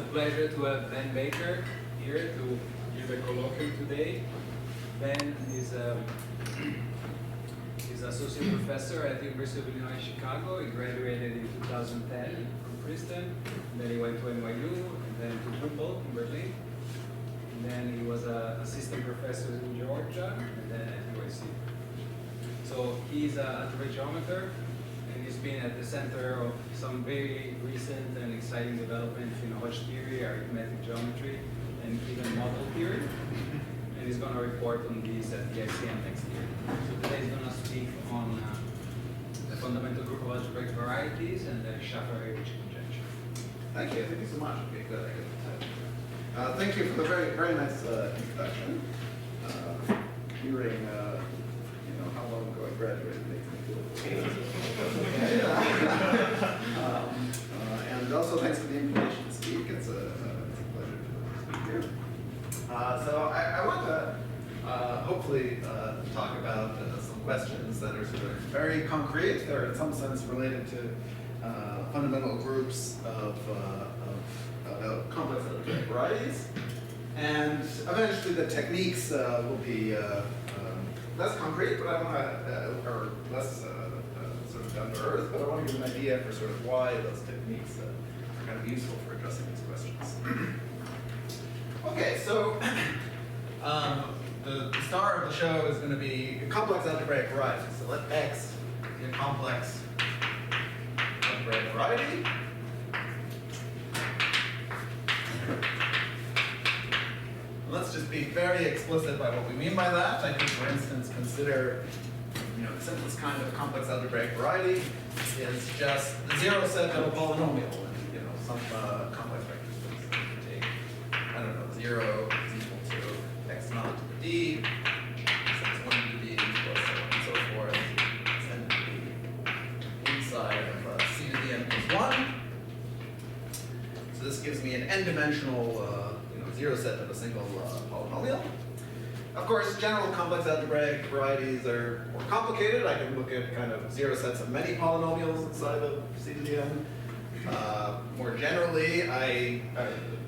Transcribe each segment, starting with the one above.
a pleasure to have Ben Bakker here to give a colloquium today. Ben is associate professor at the University of Illinois Chicago. He graduated in 2010 from Princeton. And then he went to NYU, and then to Humboldt in Berlin. And then he was an assistant professor in Georgia, and then at UIC. So he's an algebraic geometer, and he's been at the center of some very recent and exciting developments in Hodge theory, arithmetic geometry, and even model theory. And he's going to report on these at the ICM next year. So today he's going to speak on the fundamental group of algebraic varieties and the Shafarevich conjecture. Thank you so much. Okay, good. I get the thank you for the very nice introduction. Hearing, how long ago I graduated makes me feel and also thanks for the invitation to speak. It's a pleasure to speak here. So I want to hopefully talk about some questions that are sort of very concrete. They're in some sense related to fundamental groups of complex algebraic varieties. And eventually the techniques will be less concrete, but I want to, or less sort of down to earth, but I want to give an idea for sort of why those techniques are kind of useful for addressing these questions. Okay, so the star of the show is going to be complex algebraic varieties. So let X be a complex algebraic variety. Let's just be very explicit by what we mean by that. I could, for instance, consider the simplest kind of complex algebraic variety is just the zero set of a polynomial. And, some complex vector space. Take, I don't know, 0 is equal to x naught to the d, since 1 to the d, plus so on and so forth, n to the inside of c to the n plus 1. So this gives me an n-dimensional zero set of a single polynomial. Of course, general complex algebraic varieties are more complicated. I can look at kind of zero sets of many polynomials inside of c to the n. More generally, a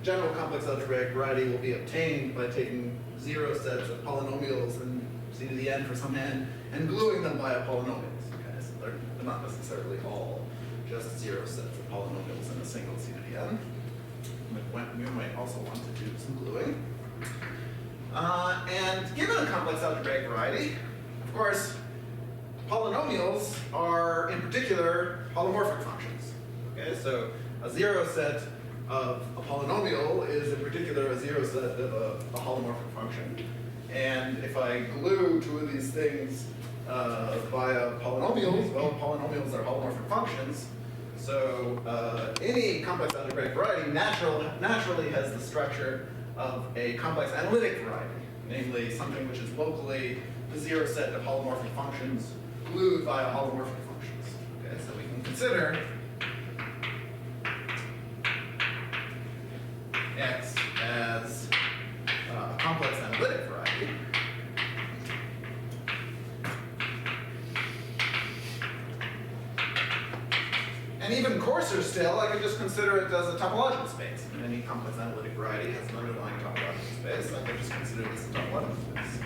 general complex algebraic variety will be obtained by taking zero sets of polynomials in c to the n for some n and gluing them via polynomials. Okay, so they're not necessarily all just zero sets of polynomials in a single c to the n. You might also want to do some gluing. And given a complex algebraic variety, of course, polynomials are, in particular, holomorphic functions. Okay, so a zero set of a polynomial is, in particular, a zero set of a holomorphic function. And if I glue two of these things via polynomials, well, polynomials are holomorphic functions. So any complex algebraic variety naturally has the structure of a complex analytic variety, namely something which is locally the zero set of holomorphic functions glued via holomorphic functions. Okay, so we can consider X as a complex analytic variety. And even coarser still, I could just consider it as a topological space. And any complex analytic variety has an underlying topological space. I could just consider this a topological space.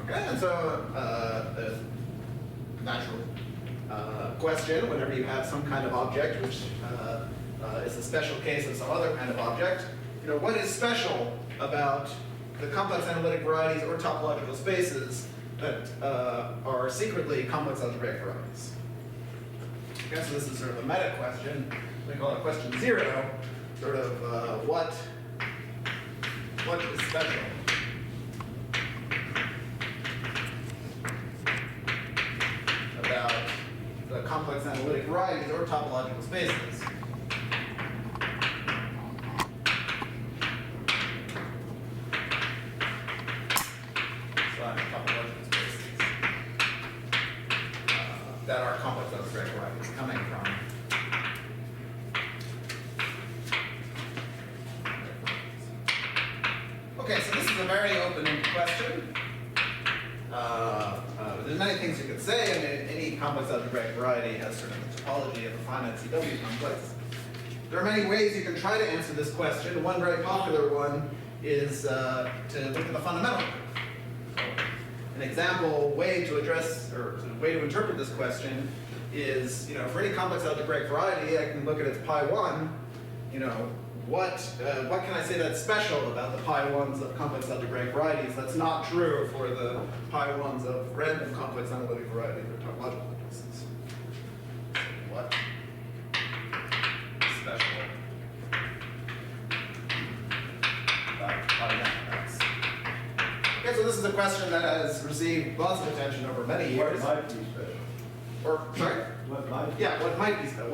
Okay, and so the natural question, whenever you have some kind of object which is a special case of some other kind of object, what is special about the complex analytic varieties or topological spaces that are secretly complex algebraic varieties? Okay, so this is sort of a meta question. We call it question 0. Sort of what is special about the complex analytic varieties or topological spaces? That are complex algebraic varieties coming from. Okay, so this is a very open-ended question. many things you could say. I mean, any complex algebraic variety has sort of the topology of a finite CW complex. There are many ways you can try to answer this question. One very popular one is to look at the fundamental group. So an example way to address, or a way to interpret this question is, for any complex algebraic variety, I can look at its pi 1, what can I say that's special about the pi 1s of complex algebraic varieties that's not true for the pi 1s of random complex analytic varieties or topological cases? What special about pi 1x? Okay, so this is a question that has received lots of attention over many years. What might be special? Or, sorry? What might be? Yeah, what might be special?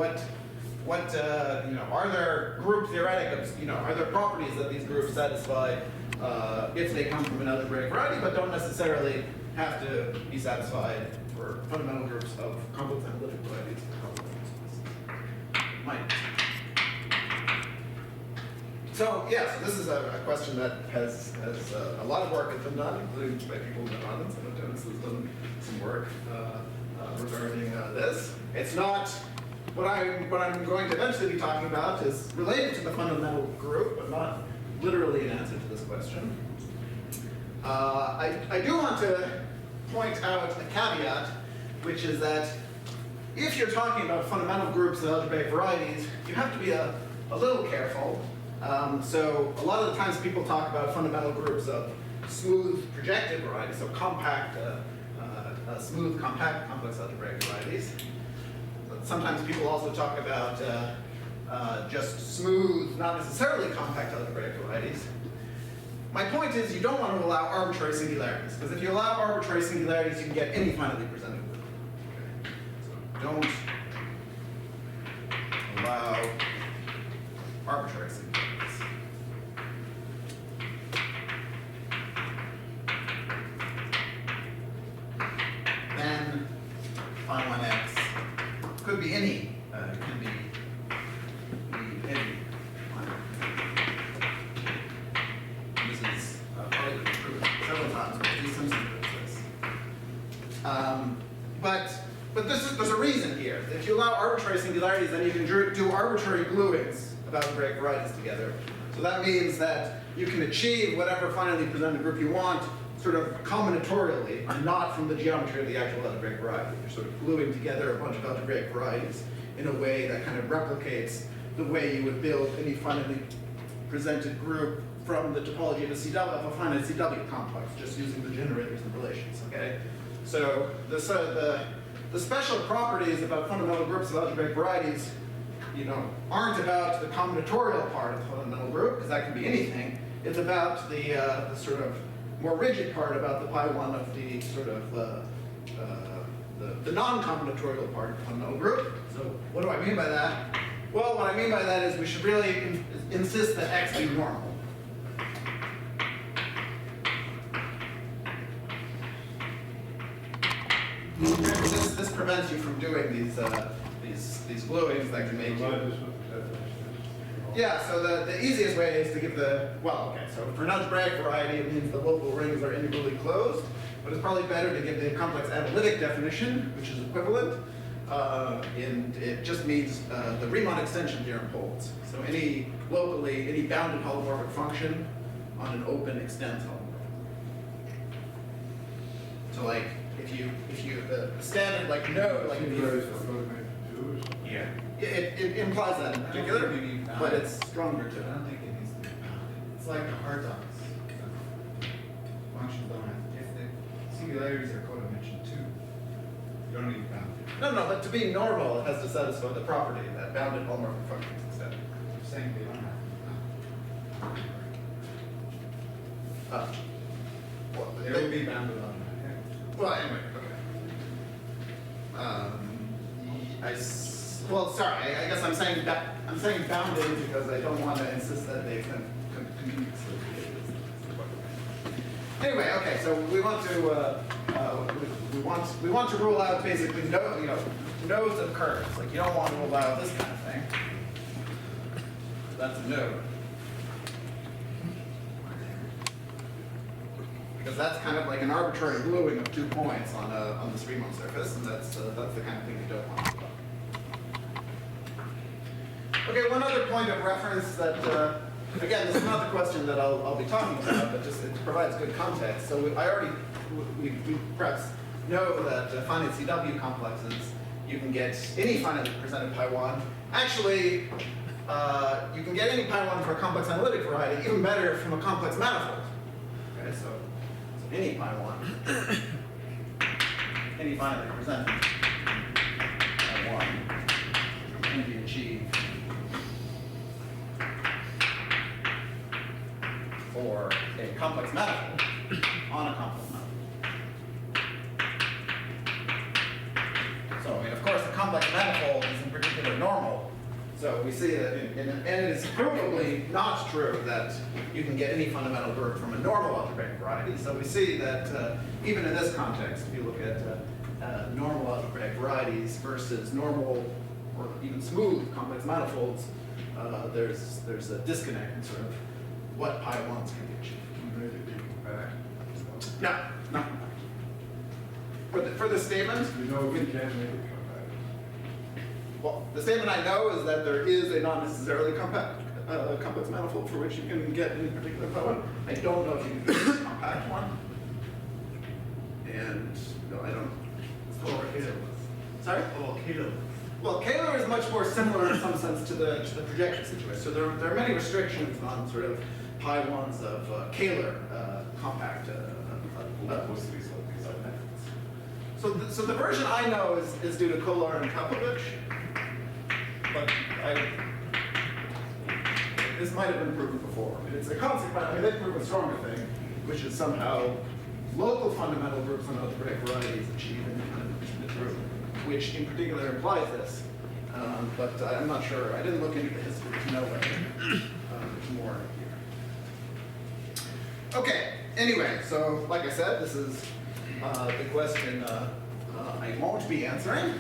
Are there group theoretic, are there properties that these groups satisfy if they come from an algebraic variety, but don't necessarily have to be satisfied for fundamental groups of complex analytic varieties? Might. So this is a question that has a lot of work has been done, including by people in the Netherlands. I know Dennis has done some work regarding this. It's not. What I'm going to eventually be talking about is related to the fundamental group, but not literally an answer to this question. I do want to point out a caveat, which is that if you're talking about fundamental groups of algebraic varieties, you have to be a little careful. So a lot of the times people talk about fundamental groups of smooth projective varieties, so compact, smooth compact complex algebraic varieties. Sometimes people also talk about just smooth, not necessarily compact algebraic varieties. My point is you don't want to allow arbitrary singularities, because if you allow arbitrary singularities, you can get any finitely presented group. Okay. So don't allow arbitrary singularities. Then phi 1x could be any, it can be any. This is probably been proven several times, but these Simpson proves this. But there's a reason here. If you allow arbitrary singularities, then you can do arbitrary gluings of algebraic varieties together. So that means that you can achieve whatever finitely presented group you want sort of combinatorially, and not from the geometry of the actual algebraic variety. You're sort of gluing together a bunch of algebraic varieties in a way that kind of replicates the way you would build any finitely presented group from the topology of a CW, of a finite CW complex, just using the generators and relations, okay? So the special properties about fundamental groups of algebraic varieties, aren't about the combinatorial part of the fundamental group, because that can be anything. It's about the sort of more rigid part about the pi 1 of the sort of the non-combinatorial part of the fundamental group. So what do I mean by that? Well, what I mean by that is we should really insist that x be normal. This prevents you from doing these gluings that can make you. Yeah, so the easiest way is to give so for an algebraic variety, it means the local rings are integrally closed, but it's probably better to give the complex analytic definition, which is equivalent, and it just means the Riemann extension theorem holds. So any bounded holomorphic function on an open extends holomorphic. So like, if you the standard yeah. It implies that in particular, but it's stronger too. I don't think it needs to be bounded. It's like the Hartog's functions don't have, if the singularities are codimension 2, you don't need bounded. No, but to be normal, it has to satisfy the property that bounded holomorphic functions extend. I'm saying they don't have to be bounded. They will be bounded on that. Well, anyway, okay. Sorry. I guess I'm saying bounded because I don't want to insist that they can compete. Anyway, okay. So we want to rule out basically nodes of curves. Like you don't want to rule out this kind of thing. So that's a node. because that's kind of like an arbitrary gluing of 2 points on this Riemann surface, and that's the kind of thing you don't want to do. Okay, one other point of reference that, again, this is not the question that I'll be talking about, but just it provides good context. So we perhaps know that finite CW complexes, you can get any finitely presented pi1. Actually, you can get any pi1 for a complex analytic variety, even better from a complex manifold. Okay, so any pi1, any finitely presented pi1 can be achieved for a complex manifold on a complex manifold. So, I mean, of course, the complex manifold is in particular normal. So we see that, and it is provably not true that you can get any fundamental group from a normal algebraic variety. So we see that even in this context, if you look at normal algebraic varieties versus normal or even smooth complex manifolds, there's a disconnect in sort of what pi1s can be achieved. No, no. For the statement, You know we can't make it compact. well, the statement I know is that there is a not necessarily compact complex manifold for which you can get any particular pi1. I don't know if you can get a compact one. And no, I don't. Sorry? Oh, Kilo. Well, Kähler is much more similar in some sense to the projective situation. So there are many restrictions on sort of pi1s of Kähler compact methods. So the version I know is due to Kolar and Kapovich, but this might have been proven before. It's a consequence. I mean, they prove a stronger thing, which is somehow local fundamental groups on algebraic varieties achieve independent group, which in particular implies this. But I'm not sure. I didn't look into the history to know whether there's more here. Okay. Anyway, so like I said, this is the question I won't be answering,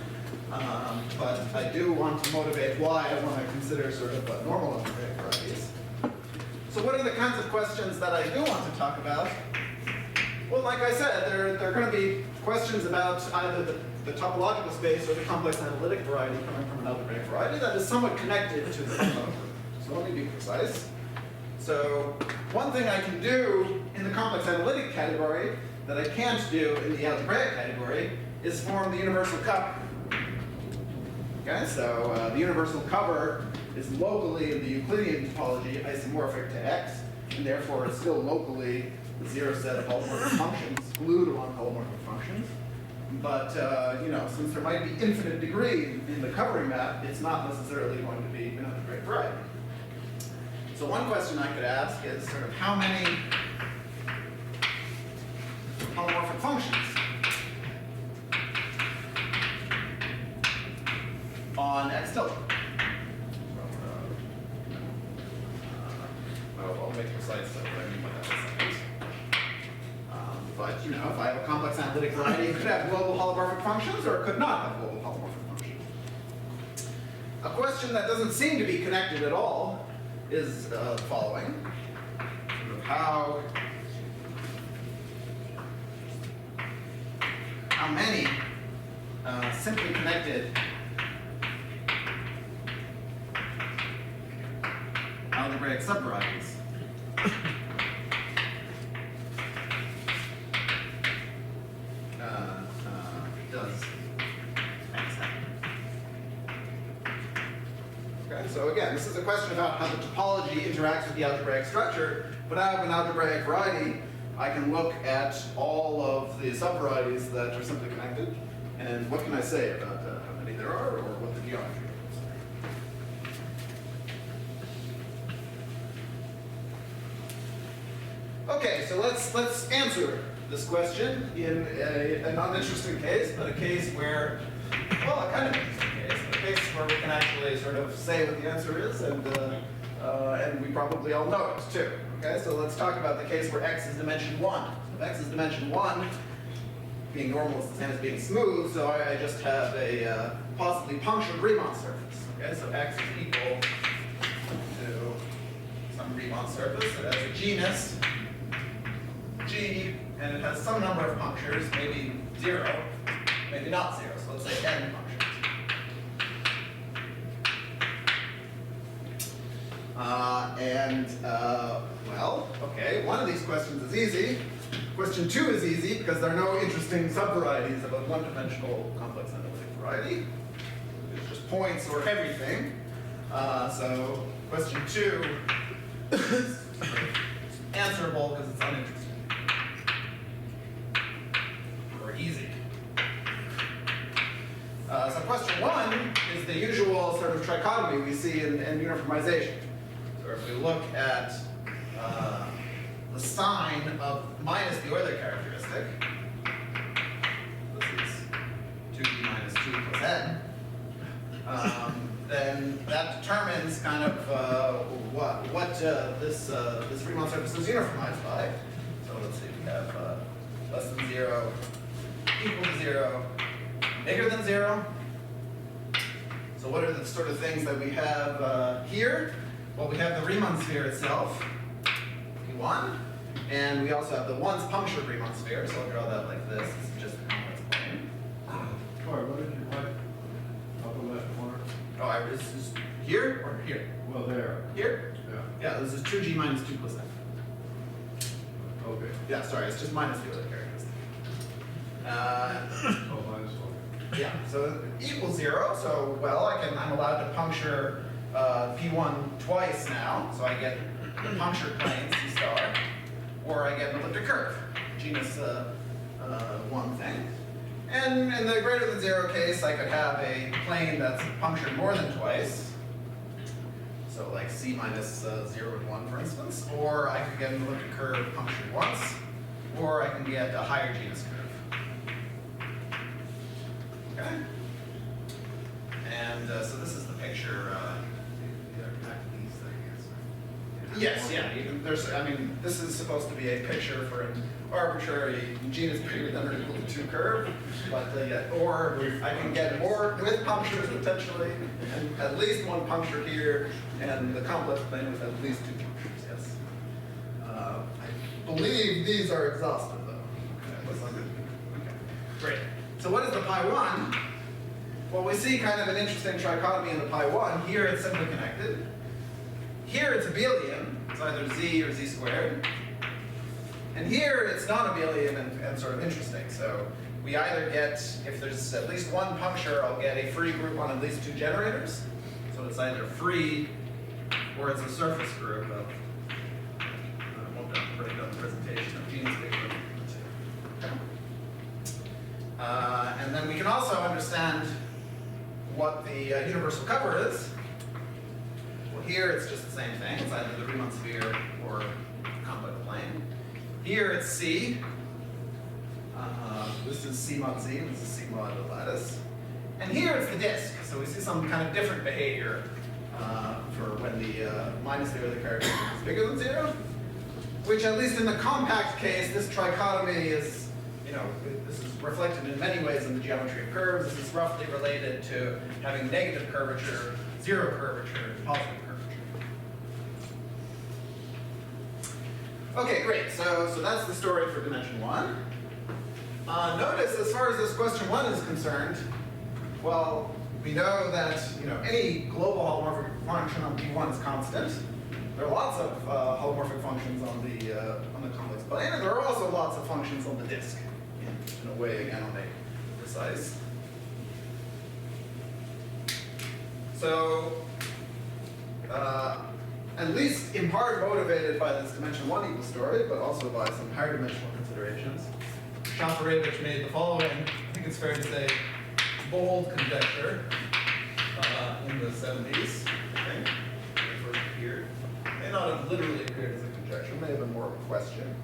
but I do want to motivate why I want to consider sort of normal algebraic varieties. So what are the kinds of questions that I do want to talk about? Well, like I said, there are going to be questions about either the topological space or the complex analytic variety coming from an algebraic variety that is somewhat connected to the demo. So let me be precise. So one thing I can do in the complex analytic category that I can't do in the algebraic category is form the universal cover. Okay, so the universal cover is locally in the Euclidean topology isomorphic to X, and therefore is still locally the zero set of holomorphic functions glued along holomorphic functions. But you know, since there might be infinite degree in the covering map, it's not necessarily going to be an algebraic variety. So one question I could ask is sort of how many holomorphic functions on X tilde. I'll make precise what I mean by that in a second. But you know, if I have a complex analytic variety, it could have global holomorphic functions or it could not have global holomorphic functions. A question that doesn't seem to be connected at all is the following. Sort of how many simply connected algebraic subvarieties does X have? Okay, so again, this is a question about how the topology interacts with the algebraic structure, but out of an algebraic variety, I can look at all of the subvarieties that are simply connected, and what can I say about how many there are, or what the geometry is. Okay, so let's answer this question in a non-interesting case, but a case where, well, a kind of interesting case, a case where we can actually sort of say what the answer is, and we probably all know it too. Okay, so let's talk about the case where X is dimension 1. So if X is dimension 1, being normal is the same as being smooth, so I just have a possibly punctured Riemann surface. Okay, so X is equal to some Riemann surface that has a genus G and it has some number of punctures, maybe 0, maybe not 0, so let's say n punctures. Well, okay, one of these questions is easy. Question 2 is easy because there are no interesting subvarieties of a one-dimensional complex analytic variety. It's just points or everything. So question 2 is answerable because it's uninteresting. Or easy. So question 1 is the usual sort of trichotomy we see in uniformization. So if we look at the sign of minus the Euler characteristic, this is 2b minus 2 plus n, then that determines kind of what this Riemann surface is uniformized by. So let's see, we have less than 0, equal to 0, bigger than 0. So what are the sort of things that we have here? Well, we have the Riemann sphere itself, P1, and we also have the once punctured Riemann sphere, so I'll draw that like this. This is just a complex plane. Sorry, what did you write? Upper left corner? Oh, this is here or here? Well, there. Here? Yeah. Yeah, this is 2g minus 2 plus n. Okay. Yeah, sorry, it's just minus the other characteristic. Oh, minus 1. Yeah, so equals 0, so well, I'm allowed to puncture P1 twice now, so I get the punctured plane, C star, or I get an elliptic curve, genus 1 thing. And in the greater than 0 case, I could have a plane that's punctured more than twice, so like C minus 0 and 1, for instance, or I could get an elliptic curve punctured once, or I can get a higher genus curve. Okay? And so this is the picture. Yes, yeah. This is supposed to be a picture for an arbitrary genus bigger than or equal to 2 curve, but or I can get more with punctures potentially, and at least 1 puncture here, and the complex plane with at least 2 punctures. Yes. I believe these are exhaustive though. Okay. Great. So what is the pi 1? Well, we see kind of an interesting trichotomy in the pi 1. Here it's simply connected. Here it's abelian, it's either z or z squared. And here it's non-abelian and sort of interesting. So we either get, if there's at least 1 puncture, I'll get a free group on at least 2 generators. So it's either free or it's a surface group of, I won't break down the presentation of genus bigger than 2. And then we can also understand what the universal cover is. Well, here it's just the same thing. It's either the Riemann sphere or complex plane. Here it's C. This is C mod Z, and this is C mod the lattice. And here it's the disk. So we see some kind of different behavior for when the minus the other characteristic is bigger than 0, which at least in the compact case, this trichotomy is, this is reflected in many ways in the geometry of curves. This is roughly related to having negative curvature, 0 curvature, and positive curvature. Okay, great. So that's the story for dimension 1. Notice, as far as this question 1 is concerned, well, we know that any global holomorphic function on P1 is constant. There are lots of holomorphic functions on the complex plane, and there are also lots of functions on the disk. In a way, again, I'll make precise. So, at least in part motivated by this dimension 1 equal story, but also by some higher dimensional considerations, Shafarevich made the following, I think it's fair to say, bold conjecture in the 70s, I think, when it first appeared. May not have literally appeared as a conjecture, may have been more of a question.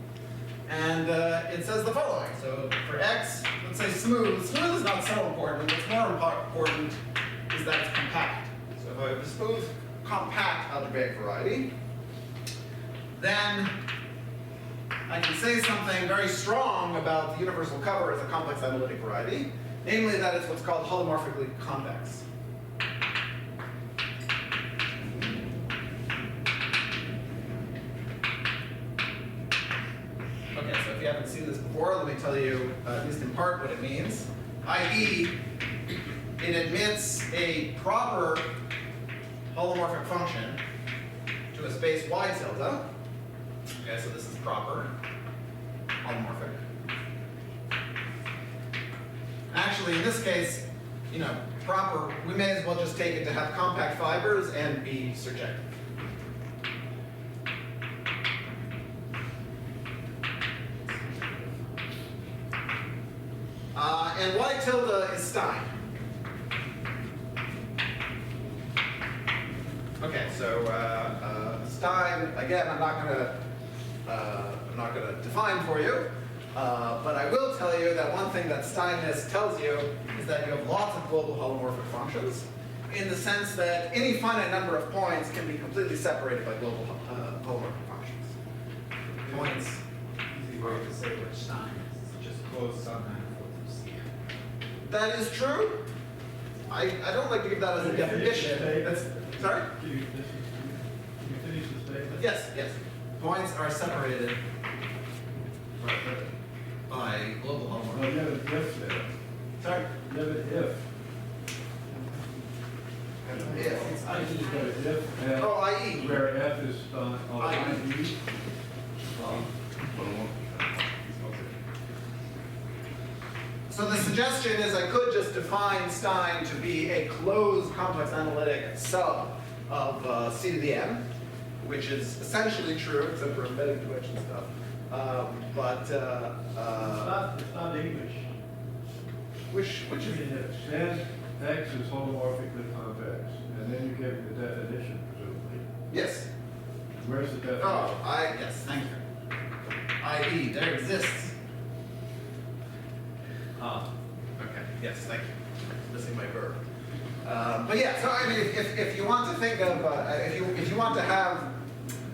And it says the following. So for x, let's say smooth. Smooth is not so important. What's more important is that it's compact. So if I have a smooth, compact algebraic variety, then I can say something very strong about the universal cover as a complex analytic variety, namely that it's what's called holomorphically convex. Okay, so if you haven't seen this before, let me tell you, at least in part, what it means. I.e., it admits a proper holomorphic function to a space Y tilde. Okay, so this is proper holomorphic. Actually, in this case, proper, we may as well just take it to have compact fibers and be surjective. And Y tilde is Stein. Okay, so Stein, again, I'm not gonna define for you, but I will tell you that one thing that Steinness tells you is that you have lots of global holomorphic functions, in the sense that any finite number of points can be completely separated by global holomorphic functions. Points. Easy way to say what Stein is. It's just closed submanifolds of C. That is true. I don't like to give that as a definition. Sorry? Can you finish the statement? Yes, yes. Points are separated by global No, holomorphic. you have an if there. Sorry? You have an if. If. You have an if, and Oh, i.e. where f is on I.e. i.e. So the suggestion is I could just define Stein to be a closed complex analytic sub of C to the n, which is essentially true, except for embedding to which and stuff. It's not English. Which is Then x is holomorphically convex, and then you give the definition, presumably. yes. Where's the definition? Oh, yes, thank you. I.e. there exists. Okay, yes, thank you. Missing my verb. But yeah, so I mean, if you want to think of, if you want to have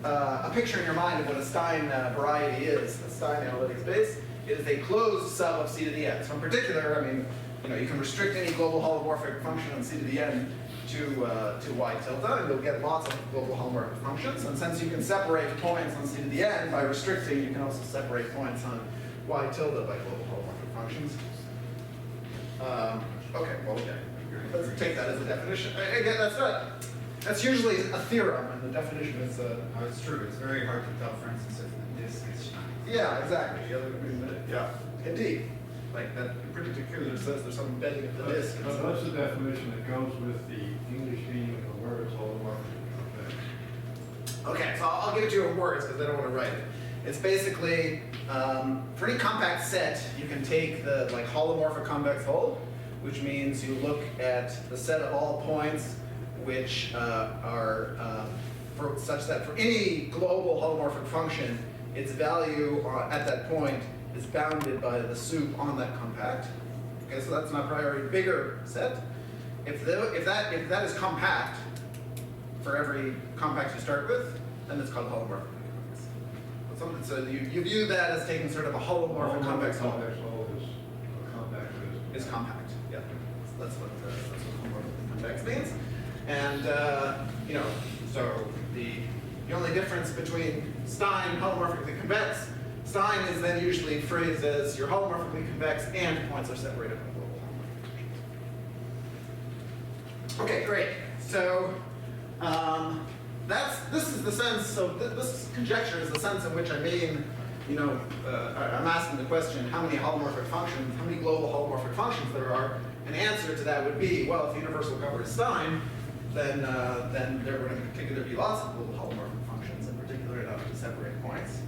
a picture in your mind of what a Stein variety is, a Stein analytic space, it is a closed sub of C to the n. So in particular, I mean, you can restrict any global holomorphic function on C to the n to Y tilde, and you'll get lots of global holomorphic functions. And since you can separate points on C to the n by restricting, you can also separate points on Y tilde by global holomorphic functions. Okay, well, okay. Let's take that as a definition. Again, that's usually a theorem, and the definition is Oh, it's true. It's very hard to tell, for instance, if the disk is Stein. yeah, exactly. Yeah, indeed. Like that in particular says there's some embedding of the disk. and But stuff. what's the definition that goes with the English meaning of the words holomorphically convex? Okay, so I'll give it to you in words because I don't want to write it. It's basically for any compact set, you can take the holomorphic convex whole, which means you look at the set of all points which are such that for any global holomorphic function, its value at that point is bounded by the sup on that compact. Okay, so that's an a priori bigger set. If that is compact for every compact you start with, then it's called holomorphic. So you view that as taking sort of a holomorphic convex whole. Convex whole is a compact Is compact, yeah. That's what holomorphic convex means. And so the only difference between Stein and holomorphically convex, Stein is then usually phrased as you're holomorphically convex and points are separated by global holomorphic. Okay, great. So this is the sense. So this conjecture is the sense in which I mean, I'm asking the question: how many holomorphic functions, how many global holomorphic functions there are? An answer to that would be, well, if the universal cover is Stein, then there would in particular be lots of global holomorphic functions, in particular enough to separate points.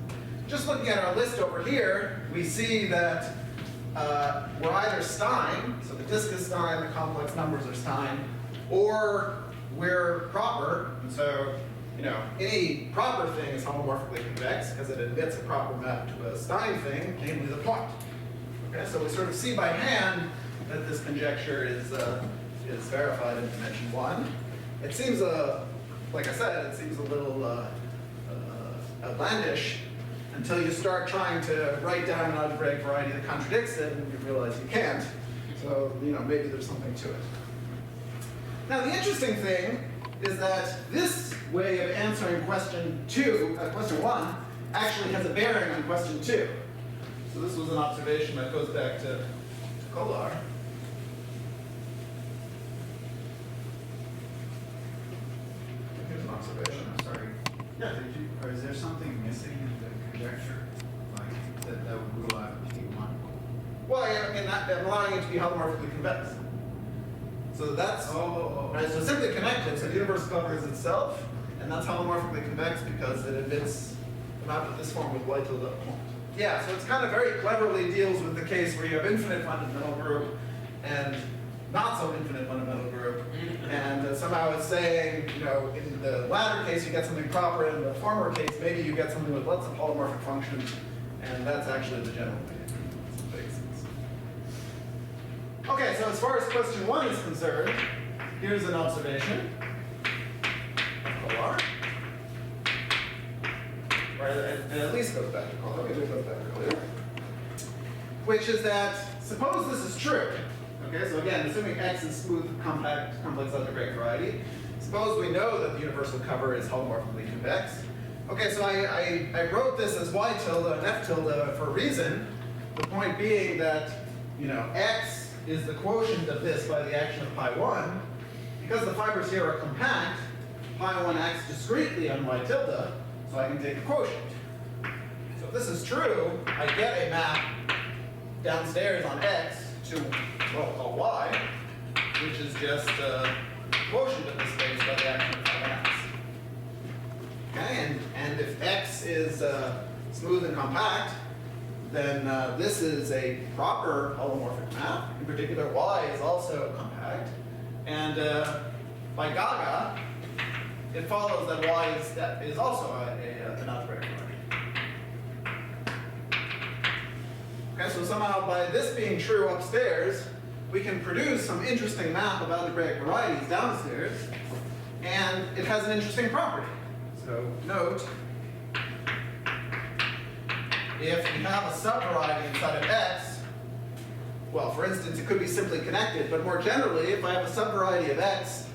Just looking at our list over here, we see that we're either Stein, so the disk is Stein, the complex numbers are Stein, or we're proper, and so any proper thing is homomorphically convex because it admits a proper map to a Stein thing, namely the point. Okay, so we sort of see by hand that this conjecture is verified in dimension 1. It seems, like I said, it seems a little outlandish until you start trying to write down an algebraic variety that contradicts it, and you realize you can't. So maybe there's something to it. Now the interesting thing is that this way of answering question 1 actually has a bearing on question 2. So this was an observation that goes back to Collar. Here's an observation. I'm sorry. Yeah. Or is there something missing in the conjecture? Like, that would rule out P1? Well, yeah, I mean, I'm allowing it to be holomorphically convex. So that's, right, so simply connected, so the universe covers itself, and that's holomorphically convex because it admits the map of this form with y tilde at point. Yeah, so it's kind of very cleverly deals with the case where you have infinite fundamental group and not so infinite fundamental group, and somehow it's saying, you know, in the latter case you get something proper, in the former case maybe you get something with lots of holomorphic functions, and that's actually the general behavior. Okay, so as far as question 1 is concerned, here's an observation of Collar. Right, and at least goes back to Collar, maybe it goes back earlier. Which is that, suppose this is true. Okay, so again, assuming X is smooth, compact, complex algebraic variety, suppose we know that the universal cover is holomorphically convex. Okay, so I wrote this as y tilde and f tilde for a reason. The point being that, you know, X is the quotient of this by the action of pi 1. Because the fibers here are compact, pi 1 acts discretely on y tilde, so I can take the quotient. So if this is true, I get a map downstairs on X to what we'll call y, which is just a quotient of this space by the action of pi 1 x. Okay, and if X is smooth and compact, then this is a proper holomorphic map. In particular, y is also compact. And by Gaga, it follows that y is also an algebraic variety. Okay, so somehow by this being true upstairs, we can produce some interesting map of algebraic varieties downstairs, and it has an interesting property. So note, if we have a subvariety inside of X, well, for instance, it could be simply connected, but more generally, if I have a subvariety of X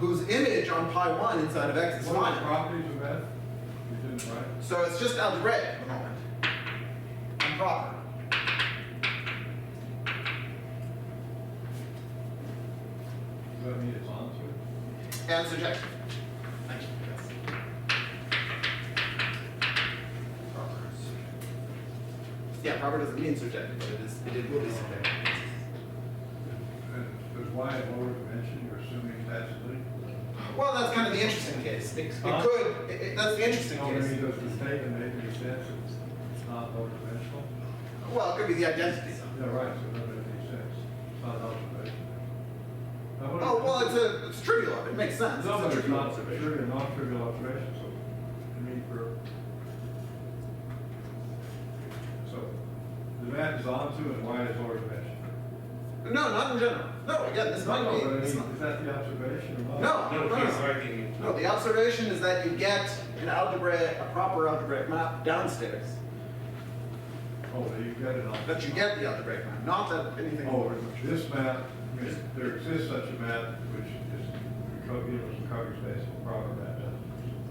whose image on pi 1 inside of X is What are the finite. properties of F? You didn't write? So it's just algebraic at the moment, and proper. Does that mean it's onto it? And surjective. Thank you. Yes. Yeah, proper doesn't mean surjective, but it will be surjective. Does y have lower dimension, you're assuming tacitly? Well, that's kind of the interesting case. It could, that's the interesting I case. mean, does the statement make any sense if it's not lower dimensional? Well, it could be the identity. Yeah, right, so it doesn't make any sense. It's not an observation. Now, what Oh, if- well, it's trivial. It makes sense. No, but It's a it's trivial not, observation. surely a non-trivial observation, so, I mean, so, the map is onto and y is lower dimension. No, not in general. No, again, this might No, be. but I mean, This is not, that the observation or not? no. No, the observation is that you get an a proper algebraic map downstairs. Oh, you get it on. That you get the algebraic map, not that anything. Oh, this map, I mean, there exists such a map, which is, some cover space, and proper map.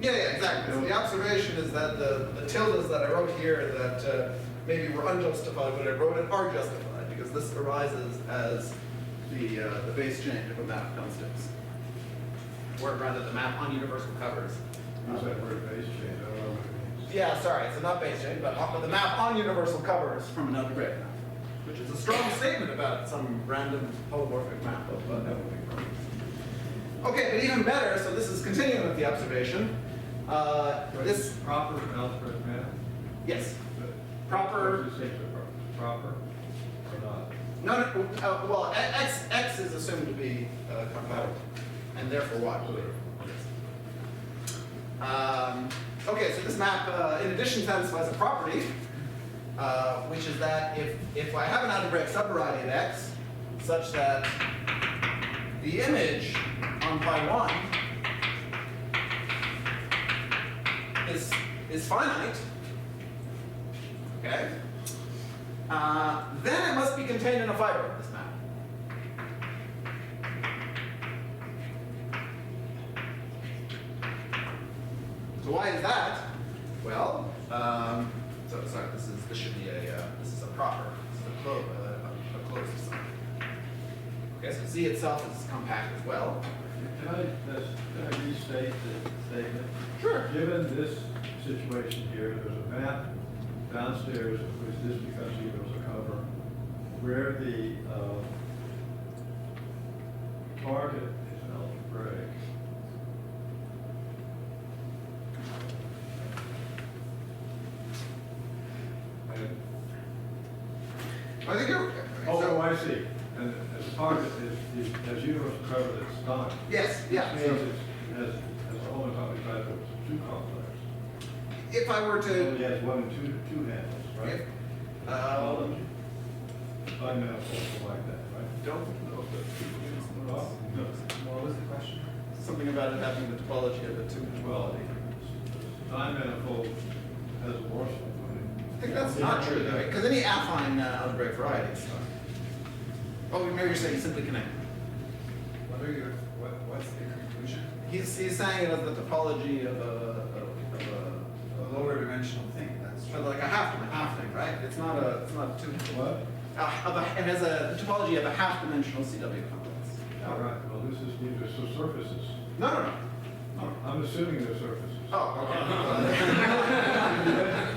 Yeah, exactly. So the observation is that the tildes that I wrote here that maybe were unjustified when I wrote it are justified because this arises as the base change of a map downstairs. Or rather, the map on universal covers. Use that word base change, I don't know what it means. Yeah, sorry, so not base change, but the map on universal covers from an algebraic map, which is a strong statement about some random holomorphic map of that would be wrong. Okay, but even better, so this is continuing with the observation. This, Proper algebraic map? yes, But Proper- what does it say to proper or not? no, well, X is assumed to be compact, and therefore Y. Okay, so this map, in addition, satisfies a property, which is that if I have an algebraic subvariety of X, such that the image on pi 1 is finite, okay, then it must be contained in a fiber of this map. So why is that? Well, so sorry, this should be a proper. It's a closed sum. Okay, so Z itself is compact as well. Can I restate the statement? Sure. Given this situation here, there's a map downstairs, which this becomes equals a cover, where the target is algebraic. And I think you're. oh, I see. And the target is as universal cover that's done. Yes, yeah. Which means it's as a homotopy type of two complex. If I were It to. only has one and two handles, right? Fundamental something like that, right? Don't know if that's. Well, no. What was the question? Something about it having the topology of the two Well, equality. time manifold has a more something. I think that's not true though, because any affine algebraic varieties. Oh, maybe you're saying simply connected. What's the conclusion? He's saying it as the topology of A lower dimensional thing, that's of like a half thing, right? It's not a two. What? It has a topology of a half-dimensional CW complex. All right, well, this is neither, so surfaces. No. I'm assuming they're surfaces. Oh, okay.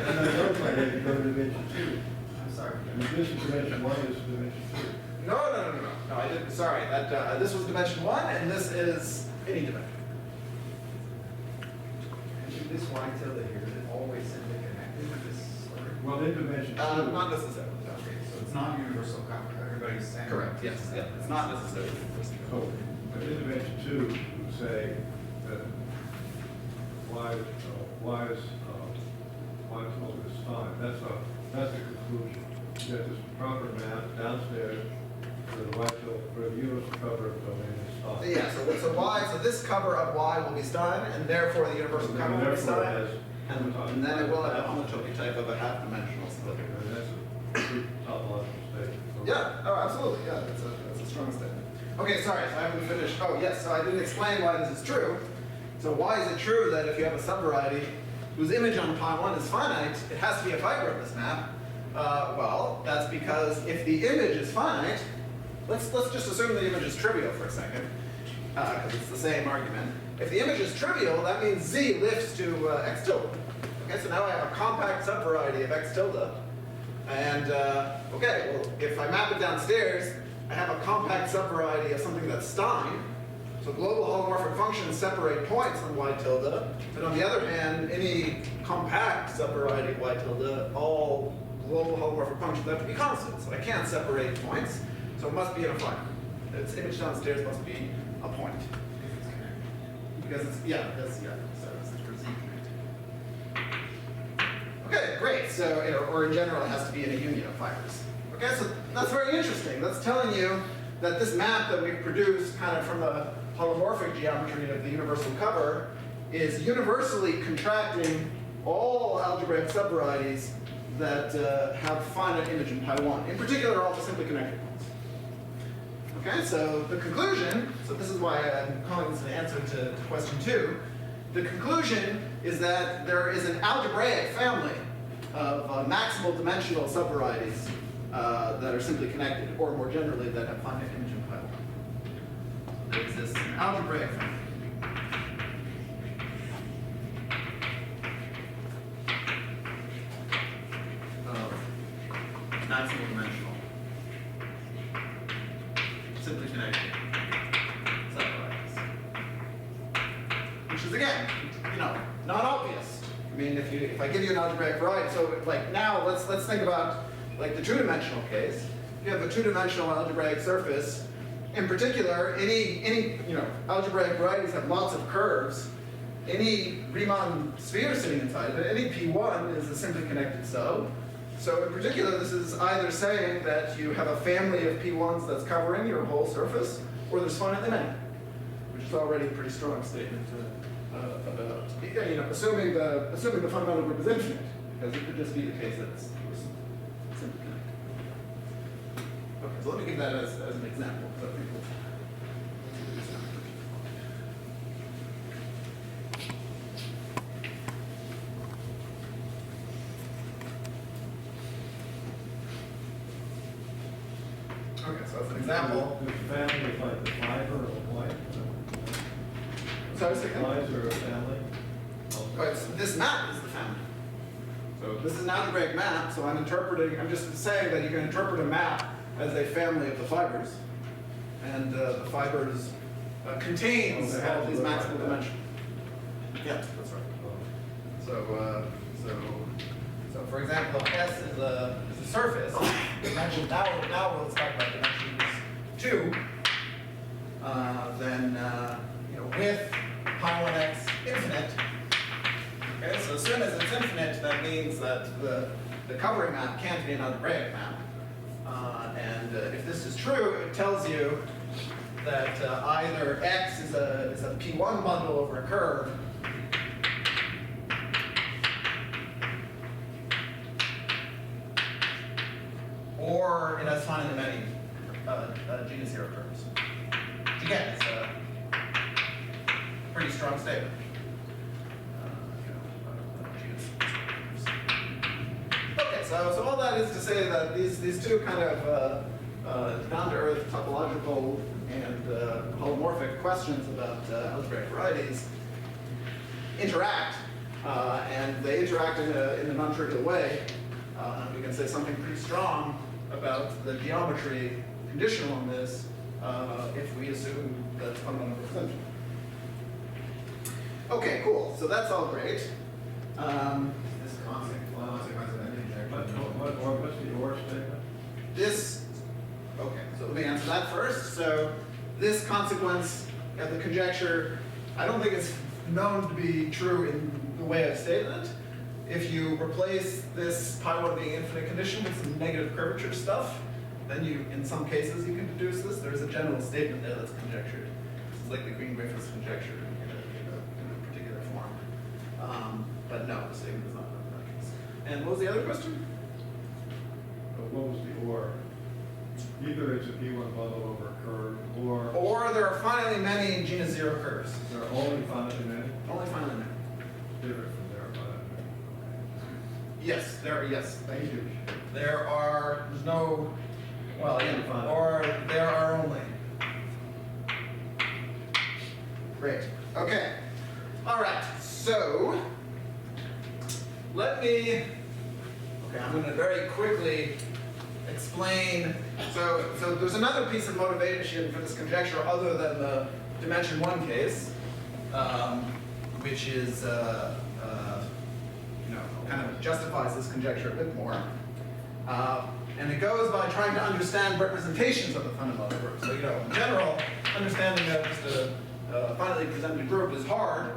And I don't like it, you go to dimension two. I'm sorry. And this is dimension one, this is dimension two. No, I didn't. Sorry, that this was dimension one, and this is any dimension. And should this Y tilde here, is it always simply connected with this order? Well, in dimension two. Not necessarily. Okay, so it's not universal cover, everybody's saying. Correct. Yes. Yeah. It's not necessarily. So, but in dimension two, you would say that y is over this time. That's the conclusion. You get this proper map downstairs where the where the universal cover of the domain is time. Yeah. So Y. So this cover of Y will be Stein, and therefore the universal cover will be Therefore, it Stein. has And then it will have a homotopy type of a half-dimensional split. And that's a pretty topological statement. Yeah, oh, absolutely, yeah, that's a strong statement. Okay, sorry, so I haven't finished. Oh, yes, so I didn't explain why this is true. So why is it true that if you have a subvariety whose image on pi 1 is finite, it has to be a fiber of this map? Well, that's because if the image is finite, let's just assume the image is trivial for a second, because it's the same argument. If the image is trivial, that means Z lifts to x tilde. Okay, so now I have a compact subvariety of x tilde. And, okay, well, if I map it downstairs, I have a compact subvariety of something that's Stein. So global holomorphic functions separate points on y tilde. But on the other hand, any compact subvariety of y tilde, all global holomorphic functions have to be constant. So I can't separate points. So it must be in a fiber. Its image downstairs must be a point. Because it's, so it's for Z connected. Okay, great. So, or in general, it has to be in a union of fibers. Okay, so that's very interesting. That's telling you that this map that we've produced kind of from the holomorphic geometry of the universal cover is universally contracting all algebraic subvarieties that have finite image in pi 1. In particular, all the simply connected ones. Okay, so the conclusion, so this is why I'm calling this an answer to question 2. The conclusion is that there is an algebraic family of maximal dimensional subvarieties that are simply connected, or more generally, that have finite image in pi 1. So there exists an algebraic family. Of maximal dimensional, simply connected subvarieties. Which is, again, not obvious. I mean, if I give you an algebraic variety, so like now let's think about like the two-dimensional case. If you have a two-dimensional algebraic surface, in particular, any algebraic varieties have lots of curves. Any Riemann sphere sitting inside of it, any P1 is a simply connected sub. So in particular, this is either saying that you have a family of P1s that's covering your whole surface, or there's finitely many, which is already a pretty strong statement about, assuming the fundamental group is infinite, because it could just be the case that it's simply connected. Okay, so let me give that as an example, so people. Okay, so as an example, The family is like the fiber or the white. sorry, second. Flies are a family. Right, so this map is the family. So this is an algebraic map, so I'm just saying that you can interpret a map as a family of the fibers. And the fibers contains all these maximal dimensions. Yeah, that's right. So for example, if S is a surface, dimension, now let's talk about dimensions 2, then with pi1x infinite. Okay, so as soon as it's infinite, that means that the covering map can't be an algebraic map. And if this is true, it tells you that either x is a P1 bundle over a curve, or it has finally many genus 0 curves. Which again, is a pretty strong statement. Okay, so all that is to say that these two kind of down-to-earth topological and holomorphic questions about algebraic varieties interact, and they interact in a non-trivial way. We can say something pretty strong about the geometry conditional on this if we assume that it's fundamental representation. Okay, cool. So that's all great. This consequence of any conjecture. What's the or statement? Okay, so let me answer that first. So this consequence of the conjecture, I don't think it's known to be true in the way I've stated it. If you replace this pi1 being infinite condition with some negative curvature stuff, then in some cases, you can deduce this. There's a general statement there that's conjectured. This is like the Green-Griffiths conjecture in a particular form. But no, the statement is not in that case. And what was the other question? What was the or? Either it's a P1 bundle over a curve, Or there are finally many genus 0 curves. there are only finitely many. Only finally many. Different from there, but Yes, yes, thank you. okay. There's no, well, yeah, Fine. or there are only. Great, okay. All right, so okay, I'm gonna very quickly explain, so there's another piece of motivation for this conjecture other than the dimension 1 case, which is, kind of justifies this conjecture a bit more. And it goes by trying to understand representations of the fundamental group. So, in general, understanding of just a finitely presented group is hard.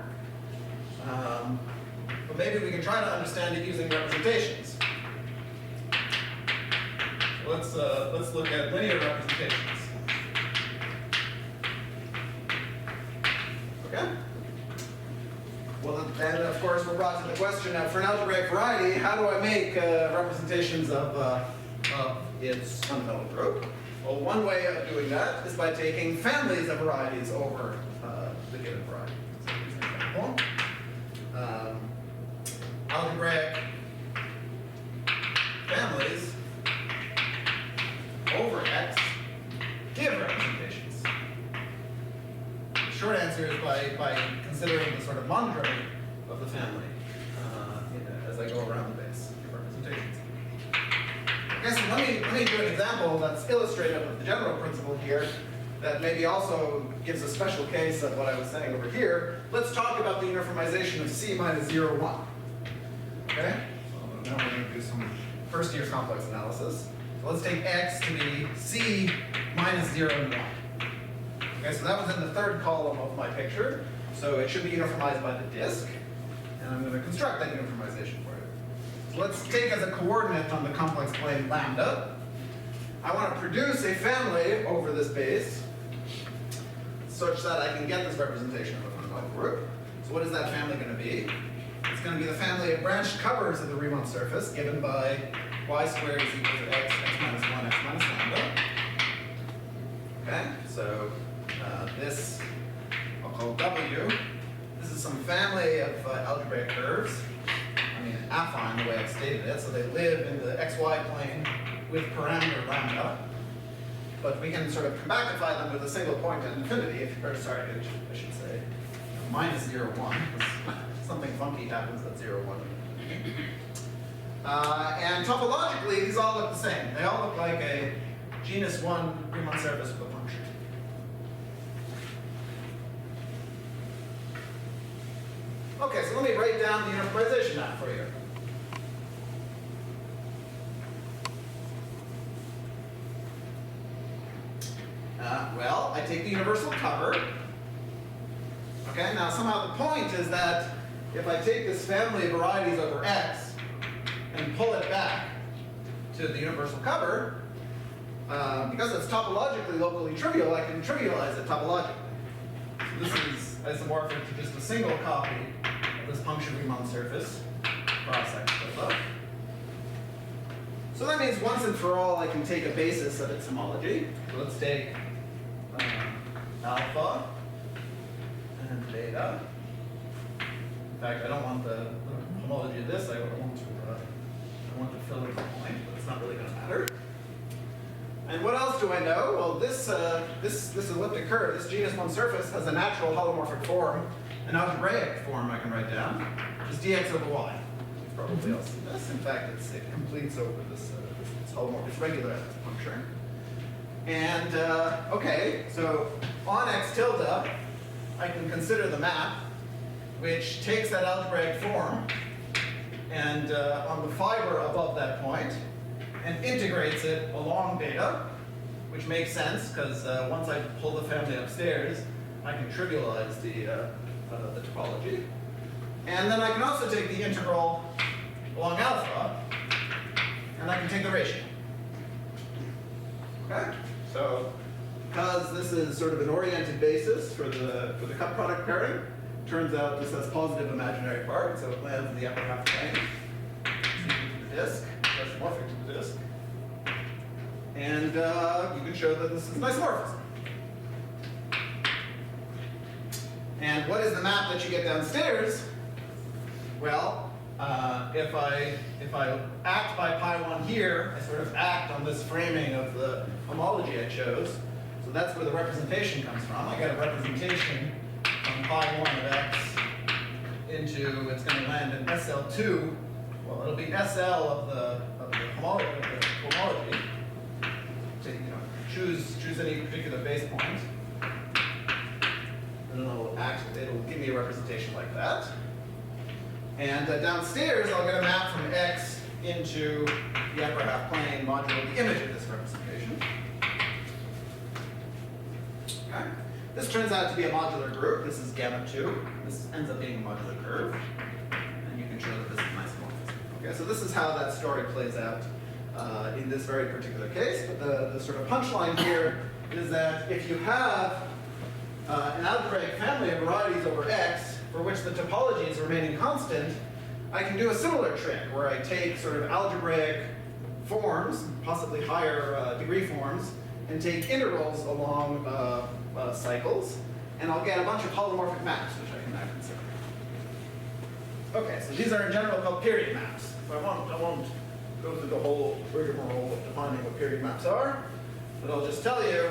But maybe we can try to understand it using representations. So let's look at linear representations. Okay? Well, then, of course, we're brought to the question of, for an algebraic variety, how do I make representations of its fundamental group? Well, one way of doing that is by taking families of varieties over the given variety. So here's an example. Algebraic families over X give representations. The short answer is by considering the sort of mandrill of the family as I go around the base of representations. Okay, so let me do an example that's illustrative of the general principle here that maybe also gives a special case of what I was saying over here. Let's talk about the uniformization of C minus 0, 1. Okay? So now we're going to do some first-year complex analysis. So let's take X to be C minus 0 and 1. Okay, so that was in the third column of my picture. So it should be uniformized by the disk. And I'm going to construct that uniformization for you. So let's take as a coordinate on the complex plane lambda. I want to produce a family over this base such that I can get this representation of a fundamental group. So what is that family going to be? It's going to be the family of branched covers of the Riemann surface given by y squared is equal to x minus 1, x minus lambda. Okay, so this I'll call W. This is some family of algebraic curves. I mean, affine the way I've stated it. So they live in the xy plane with parameter lambda. but we can sort of compactify them with a single point at infinity, or sorry, I should say minus 0, 1, because something funky happens at 0, 1. And topologically, these all look the same. They all look like a genus 1 Riemann surface with a function. Okay, so let me write down the uniformization map for you. Well, I take the universal cover. Okay, now somehow the point is that if I take this family of varieties over X and pull it back to the universal cover, because it's topologically locally trivial, I can trivialize it topologically. So this is isomorphic to just a single copy of this punctured Riemann surface across X tilde. So that means once and for all, I can take a basis of its homology. So let's take alpha and beta. In fact, I don't want the homology of this. I want to fill in the point, but it's not really going to matter. And what else do I know? Well, this elliptic curve, this genus 1 surface, has a natural holomorphic form, an algebraic form I can write down, which is dx over y. You've probably all seen this. In fact, it completes over this holomorphic. It's regular at its puncture. And okay, so on X tilde, I can consider the map, which takes that algebraic form and on the fiber above that point, and integrates it along beta, which makes sense because once I pull the family upstairs, I can trivialize the topology. And then I can also take the integral along alpha, and I can take the ratio. Okay? So, because this is sort of an oriented basis for the cup product pairing, turns out this has positive imaginary part, so it lands in the upper half plane, to the disk, isomorphic to the disk. And you can show that this is an isomorphism. And what is the map that you get downstairs? Well, if I act by pi1 here, I sort of act on this framing of the homology I chose. So that's where the representation comes from. I get a representation from pi1 of x into, it's going to land in SL2. Well, it'll be SL of the homology. So, choose any particular base point. And it'll give me a representation like that. And downstairs, I'll get a map from X into the upper half plane modulo the image of this representation. Okay. This turns out to be a modular group. This is gamma 2. This ends up being a modular curve. And you can show that this is an isomorphism. Okay, so this is how that story plays out in this very particular case. But the sort of punchline here is that if you have an algebraic family of varieties over X, for which the topology is remaining constant, I can do a similar trick where I take sort of algebraic forms, possibly higher degree forms, and take integrals along cycles, and I'll get a bunch of holomorphic maps, which I can now consider. Okay, so these are in general called period maps. So I won't go through the whole rigmarole of defining what period maps are, but I'll just tell you,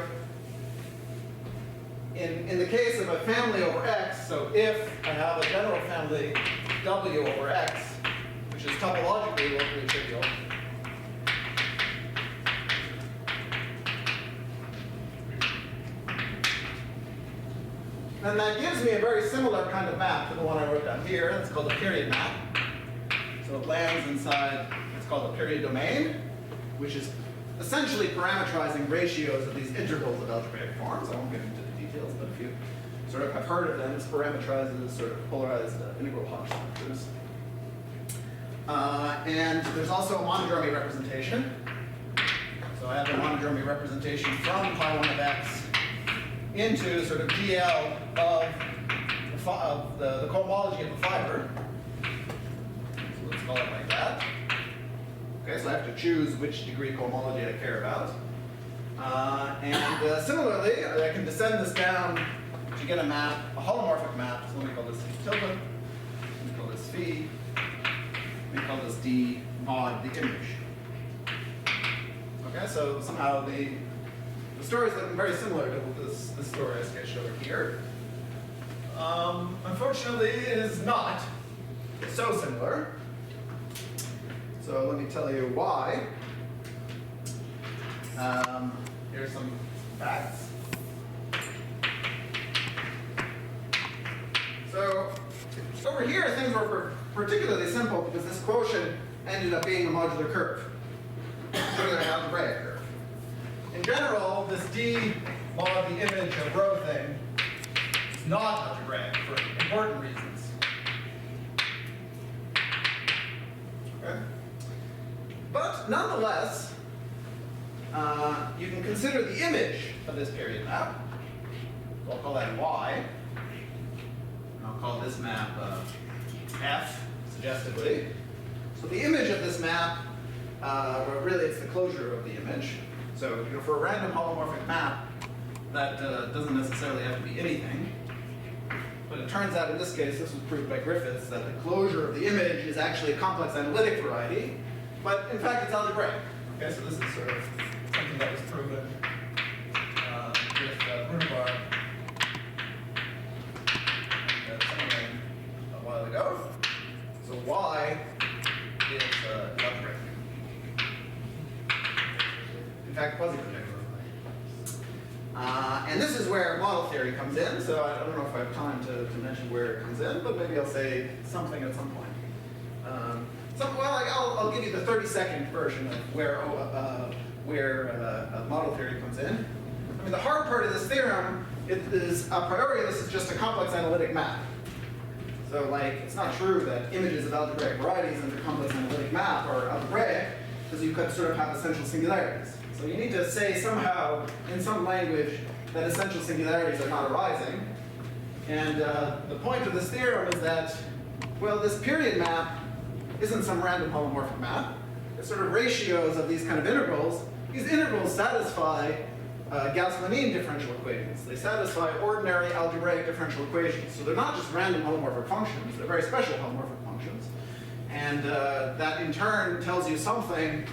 in the case of a family over X, so if I have a general family W over X, which is topologically locally trivial, then that gives me a very similar kind of map to the one I wrote down here. It's called a period map. So it lands inside, it's called a period domain, which is essentially parameterizing ratios of these integrals of algebraic forms. I won't get into the details, but if you sort of have heard of them, it's parameterizes sort of polarized integral Hodge functions. And there's also a monodromy representation. So I have a monodromy representation from pi1 of x into sort of GL of the cohomology of the fiber. So let's call it like that. Okay, so I have to choose which degree cohomology I care about. And similarly, I can descend this down to get a map, a holomorphic map. So let me call this tilde, let me call this phi, let me call this d mod the image. Okay, so somehow the the story is looking very similar to this story I sketched over here. Unfortunately, it is not so similar. So let me tell you why. Here's some facts. So over here, things were particularly simple because this quotient ended up being a modular curve, modular algebraic curve. In general, this d mod the image of rho thing is not algebraic for important reasons. Okay? But nonetheless, you can consider the image of this period map. So I'll call that y. And I'll call this map f, suggestively. So the image of this map, well, really it's the closure of the image. So for a random holomorphic map, that doesn't necessarily have to be anything. But it turns out in this case, this was proved by Griffiths, that the closure of the image is actually a complex analytic variety. But in fact, it's algebraic. Okay, so this is sort of something that was proven with Brunebarbe and Tsimerman a while ago. So y is algebraic. In fact, quasi-projective. And this is where model theory comes in. So I don't know if I have time to mention where it comes in, but maybe I'll say something at some point. I'll give you the 30-second version of where model theory comes in. I mean, the hard part of this theorem is a priori, this is just a complex analytic map. So, like, it's not true that images of algebraic varieties under complex analytic map are algebraic, because you could sort of have essential singularities. So you need to say somehow, in some language, that essential singularities are not arising. And the point of this theorem is that, well, this period map isn't some random holomorphic map. It's sort of ratios of these kind of integrals. These integrals satisfy Gauss-Lennine differential equations. They satisfy ordinary algebraic differential equations. So they're not just random holomorphic functions. They're very special holomorphic functions. And that in turn tells you something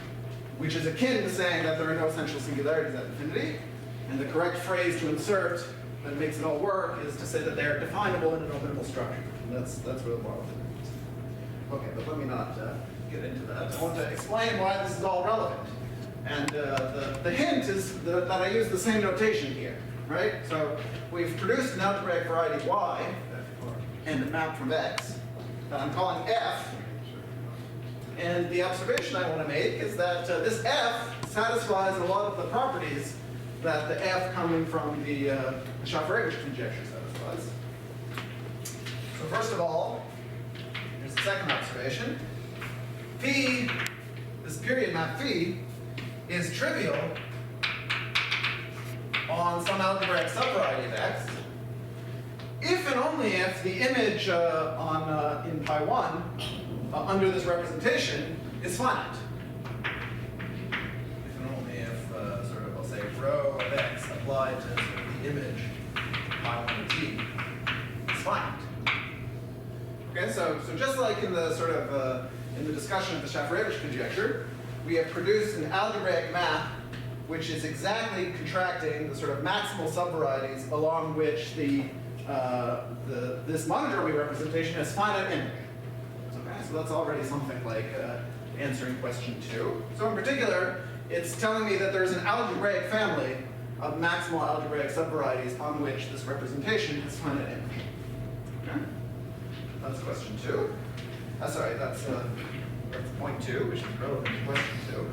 which is akin to saying that there are no essential singularities at infinity. And the correct phrase to insert that makes it all work is to say that they are definable in an openable structure. And that's where the model is. Okay, but let me not get into that. I want to explain why this is all relevant. And the hint is that I use the same notation here, right? So we've produced an algebraic variety y and a map from x that I'm calling f. And the observation I want to make is that this f satisfies a lot of the properties that the f coming from the Shafarevich conjecture satisfies. So first of all, here's the second observation. Phi, this period map phi, is trivial on some algebraic subvariety of x, if and only if the image in pi 1 under this representation is finite. If and only if, sort of, I'll say, rho of x applied to sort of the image pi 1 of t is finite. Okay, so just like in the sort of in the discussion of the Shafarevich conjecture, we have produced an algebraic map which is exactly contracting the sort of maximal subvarieties along which this monodromy representation has finite image. Okay, so that's already something like answering question 2. So in particular, it's telling me that there's an algebraic family of maximal algebraic subvarieties on which this representation has finite image. Okay? That's question 2. Sorry, that's point 2, which is relevant to question 2.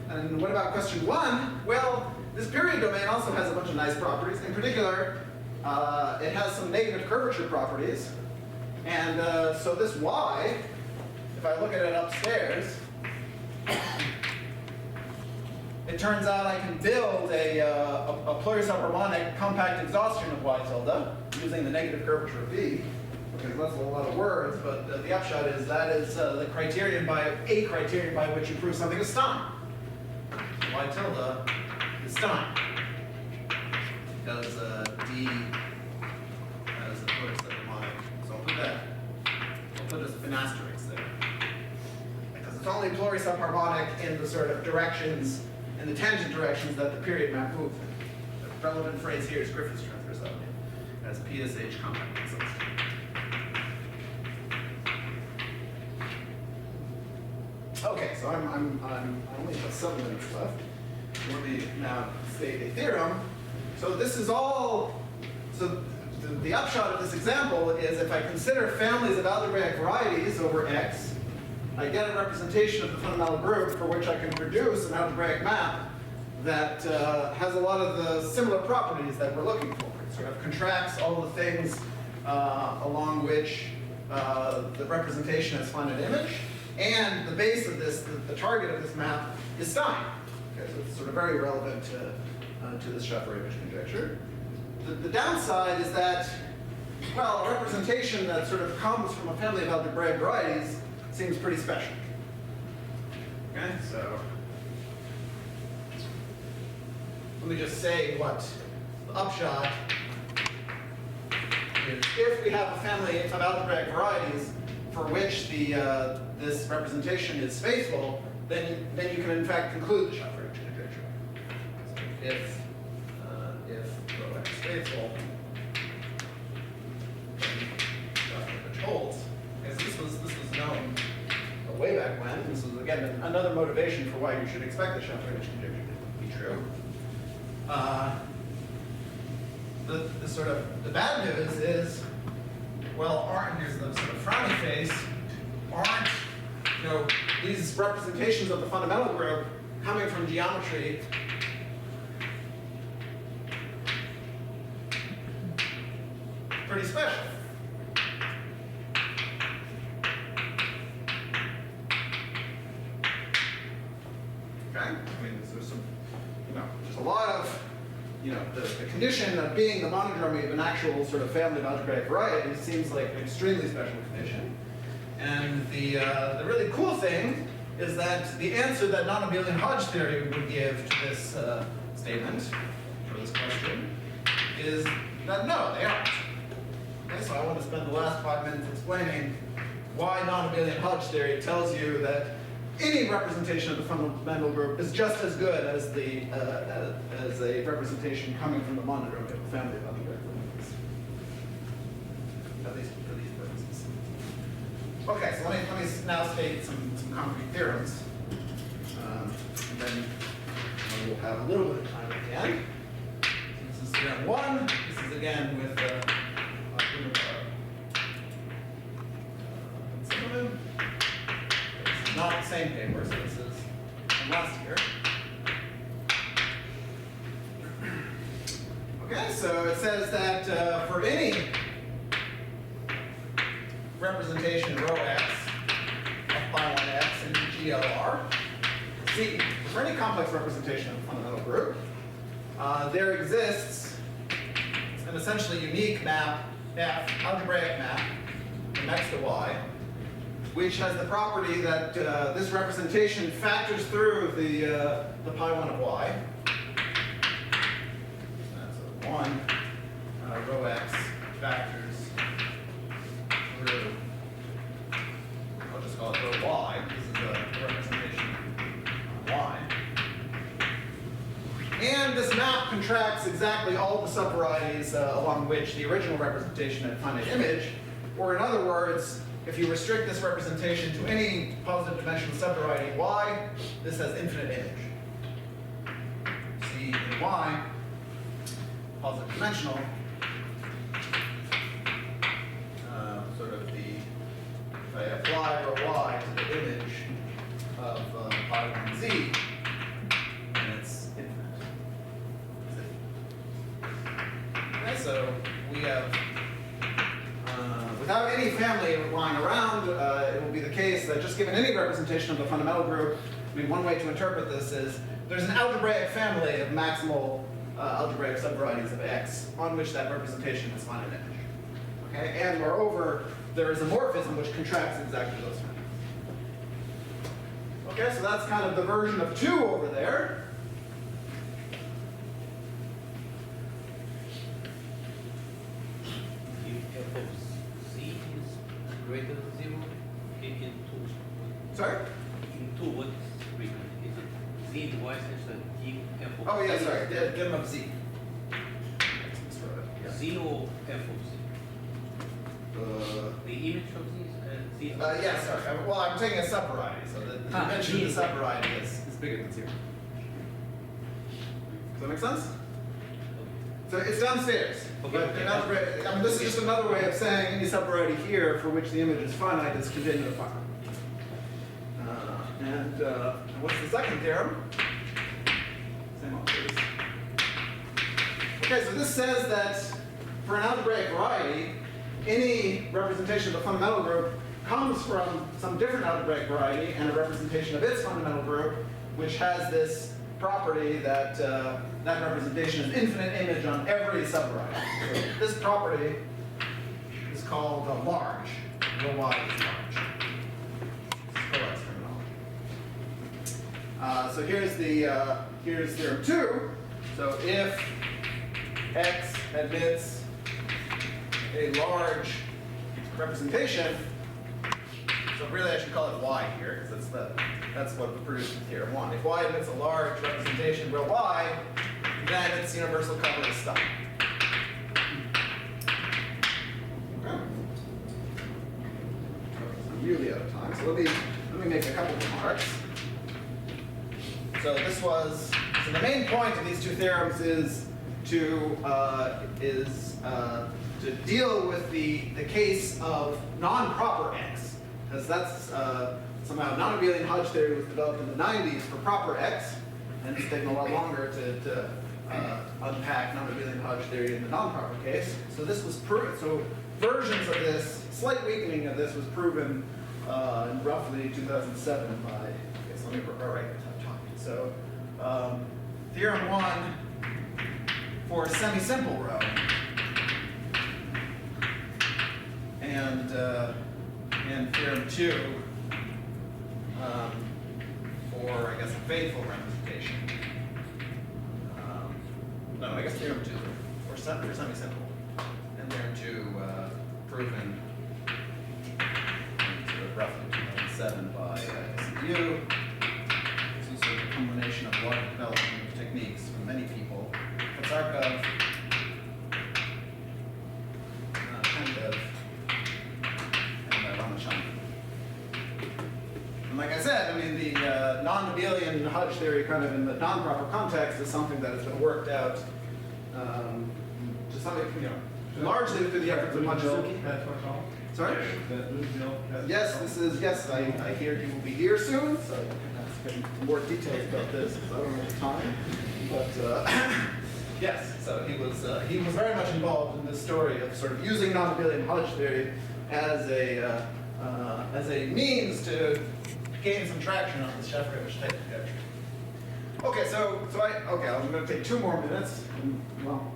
And what about question 1? Well, this period domain also has a bunch of nice properties. In particular, it has some negative curvature properties. And so this y, if I look at it upstairs, it turns out I can build a pluri-subharmonic compact exhaustion of y tilde using the negative curvature of v. Because that's a lot of words, but the upshot is that is the criterion by which you prove something is Stein. Y tilde is Stein. Because D has a pluri-subharmonic. So I'll put an asterisk there. Because it's only pluri-subharmonic in the sort of directions, in the tangent directions that the period map moves in. relevant phrase here is Griffith's transversality as P is H compact in substance. Okay, so I only have 7 minutes left. Let me now state a theorem. So this is all, so the upshot of this example is if I consider families of algebraic varieties over X, I get a representation of the fundamental group for which I can produce an algebraic map that has a lot of the similar properties that we're looking for. It sort of contracts all the things along which the representation has finite image, and the base of this, the target of this map, is Stein. Okay, so it's sort of very relevant to this Shafarevich conjecture. The downside is that, well, a representation that sort of comes from a family of algebraic varieties seems pretty special. Okay, so let me just say what the upshot is. If we have a family of algebraic varieties for which this representation is faithful, then you can in fact conclude the Shafarevich conjecture. So if rho x is faithful, then Shafarevich holds. Because this was known way back when. This was again another motivation for why you should expect the Shafarevich conjecture to be true. The bad news is, well, here's the sort of frowny face, aren't these representations of the fundamental group coming from geometry pretty special? Okay? I mean, there's some, there's a lot of, the condition of being the monodromy of an actual sort of family of algebraic varieties seems like an extremely special condition. And the really cool thing is that the answer that non-abelian Hodge theory would give to this statement, or this question, is that no, they aren't. Okay, so I want to spend the last 5 minutes explaining why non-abelian Hodge theory tells you that any representation of the fundamental group is just as good as as a representation coming from the monodromy of a family of algebraic varieties. At least for these purposes. Okay, so let me now state some concrete theorems, and then we'll have a little bit of time at the end. So this is theorem 1. This is again with Brunebarbe and Tsimerman. Not the same paper, so this is from last year. Okay, so it says that for any representation rho x of pi 1 x into GLR, C, for any complex representation of a fundamental group, there exists an essentially unique map, F, algebraic map, from x to y, which has the property that this representation factors through the pi 1 of y. So 1 rho x factors through, I'll just call it rho y. This is the representation on y. And this map contracts exactly all the subvarieties along which the original representation had finite image, or in other words, if you restrict this representation to any positive dimensional subvariety y, this has infinite image. See in y, positive dimensional, sort of if I apply rho y to the image of pi 1 z, then it's infinite. Okay, so we have without any family lying around, it will be the case that just given any representation of the fundamental group, I mean, one way to interpret this is there's an algebraic family of maximal algebraic subvarieties of X on which that representation has finite image. Okay, and moreover, there is a morphism which contracts exactly those families. Okay, so that's kind of the version of 2 over there. Greater than 0 in 2. Sorry? In 2, what is greater? Is it z in y such that d f of Oh yeah, z? sorry, dim of z. Z or f of z? The image of z? Yes, sorry. Well, I'm taking a subvariety, so the dimension of the subvariety is bigger than 0. Does that make sense? So it's downstairs. Okay, But okay. I mean, this is just another way of saying any subvariety here for which the image is finite is contained in a file. And what's the second theorem? Same old case. Okay, so this says that for an algebraic variety, any representation of the fundamental group comes from some different algebraic variety and a representation of its fundamental group, which has this property that that representation is infinite image on every subvariety. So this property is called large. Rho y is large. This is Colloquium terminology. So here's theorem 2. So if X admits a large representation, so really I should call it Y here, because that's what we produced in theorem 1. If Y admits a large representation rho y, then its universal coupling is stuck. Okay. I'm really out of time, so let me make a couple of remarks. So the main point of these two theorems is to deal with the case of non-proper X, because that's somehow non-abelian Hodge theory was developed in the 90s for proper X, and it's taken a lot longer to unpack non-abelian Hodge theory in the non-proper case. So this was proven. So versions of this, slight weakening of this, was proven in roughly 2007 by. Okay, so let me write it. So theorem 1 for a semi-simple row, and theorem 2 for, I guess, a faithful representation. No, I guess theorem 2 for semi-simple, and theorem 2 proven roughly 2007 by SEU. This is a combination of a lot of development techniques from many people. Katsarkov, and Ramachandran. And like I said, I mean, the non-abelian Hodge theory kind of in the non-proper context is something that has been worked out to some extent, largely through the efforts of Machizuki. Sorry? Yes, this is, yes, I hear you will be here soon, so I can get more details about this, because I don't have the time. But yes, so he was very much involved in this story of sort of using non-abelian Hodge theory as a means to gain some traction on this Shafarevich type conjecture. Okay, I'm going to take 2 more minutes. And, well,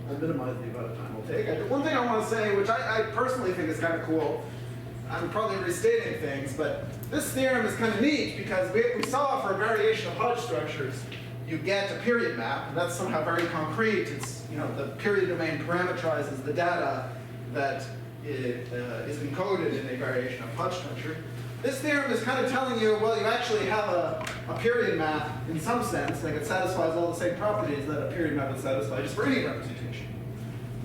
I'll minimize the amount of time it'll take. One thing I want to say, which I personally think is kind of cool, I'm probably restating things, but this theorem is kind of neat because we saw for a variation of Hodge structures, you get a period map, and that's somehow very concrete. It's, the period domain parameterizes the data that is encoded in a variation of Hodge structure. This theorem is kind of telling you, well, you actually have a period map in some sense, like it satisfies all the same properties that a period map would satisfy just for any representation.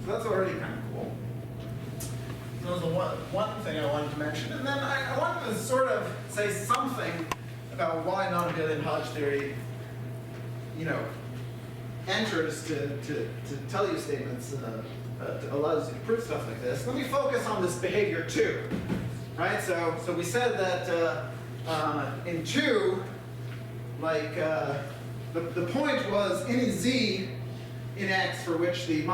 So that's already kind of cool. So that was the one thing I wanted to mention. And then I wanted to sort of say something about why non-abelian Hodge theory, enters to tell you statements, allows you to prove stuff like this. Let me focus on this behavior 2. Right, so we said that in 2, like the point was any z in X for which this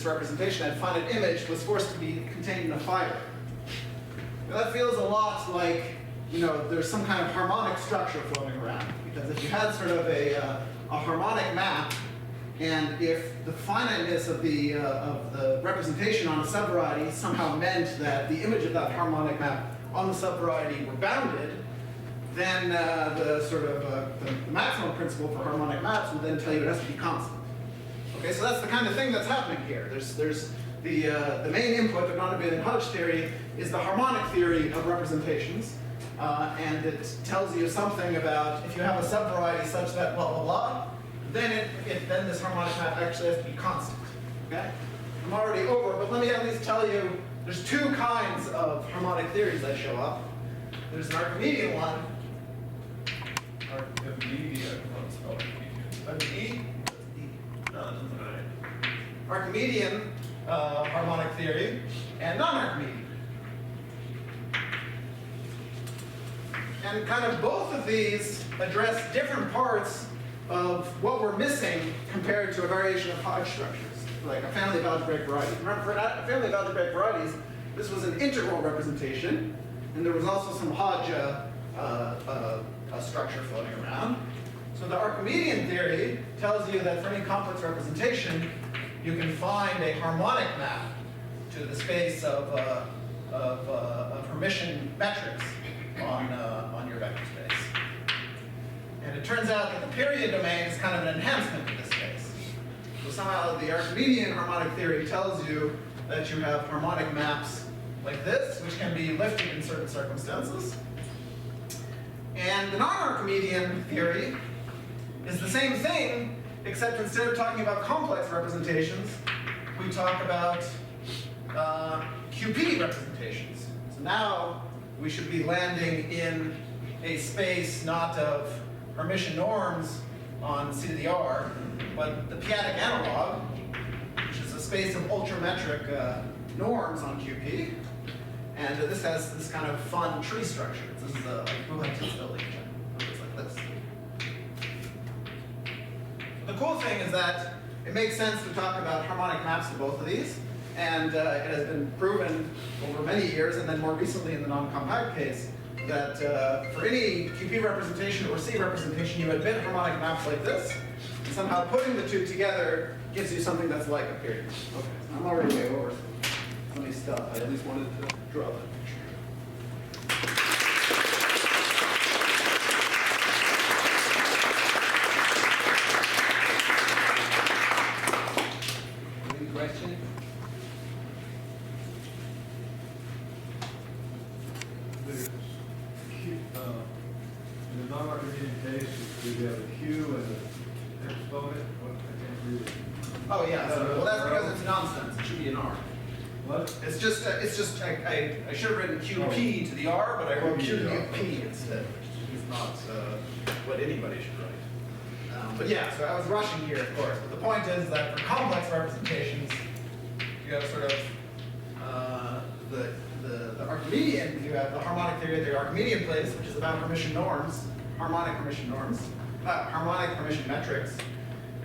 representation had finite image was forced to be contained in a fiber. Now, that feels a lot like there's some kind of harmonic structure floating around, because if you had sort of a harmonic map, and if the finiteness of the representation on a subvariety somehow meant that the image of that harmonic map on the subvariety were bounded, then the maximum principle for harmonic maps would then tell you it has to be constant. Okay, so that's the kind of thing that's happening here. There's the main input of non-abelian Hodge theory is the harmonic theory of representations, and it tells you something about if you have a subvariety such that blah blah blah. then then this harmonic map actually has to be constant. Okay? I'm already over, but let me at least tell you, there's two kinds of harmonic theories that show up. There's an Archimedean one. Archimedean, let's spell Archimedean. No, it doesn't matter. Archimedean harmonic theory and non-Archimedean. And kind of both of these address different parts of what we're missing compared to a variation of Hodge structures, like a family of algebraic varieties. Remember, for a family of algebraic varieties, this was an integral representation, and there was also some Hodge structure floating around. So the Archimedean theory tells you that for any complex representation, you can find a harmonic map to the space of Hermitian metrics on your vector space. And it turns out that the period domain is kind of an enhancement of this space. So somehow the Archimedean harmonic theory tells you that you have harmonic maps like this, which can be lifted in certain circumstances. And the non-Archimedean theory is the same thing, except instead of talking about complex representations, we talk about QP representations. So now we should be landing in a space not of Hermitian norms on C to the R, but the p-adic analog, which is a space of ultrametric norms on QP. And this has this kind of fun tree structure. This is like Brunebarbe's building. It looks like this. The cool thing is that it makes sense to talk about harmonic maps to both of these. And it has been proven over many years, and then more recently in the non-compact case, that for any QP representation or C representation, you admit harmonic maps like this, and somehow putting the two together gives you something that's like a period. Okay, so I'm already way over, so let me stop. I at least wanted to draw that picture. Any question? In the non-Archimedean case, we have a Q and an exponent. What, I can't read it. Oh yeah, well that's because it's nonsense. It should be an R. What? It's just I should have written QP to the R, but I wrote Q to the P instead, which is not what anybody should write. But yeah, so I was rushing here, of course. But the point is that for complex representations, you have sort of the Archimedean. You have the harmonic theory of the Archimedean place, which is about Hermitian norms, harmonic Hermitian metrics,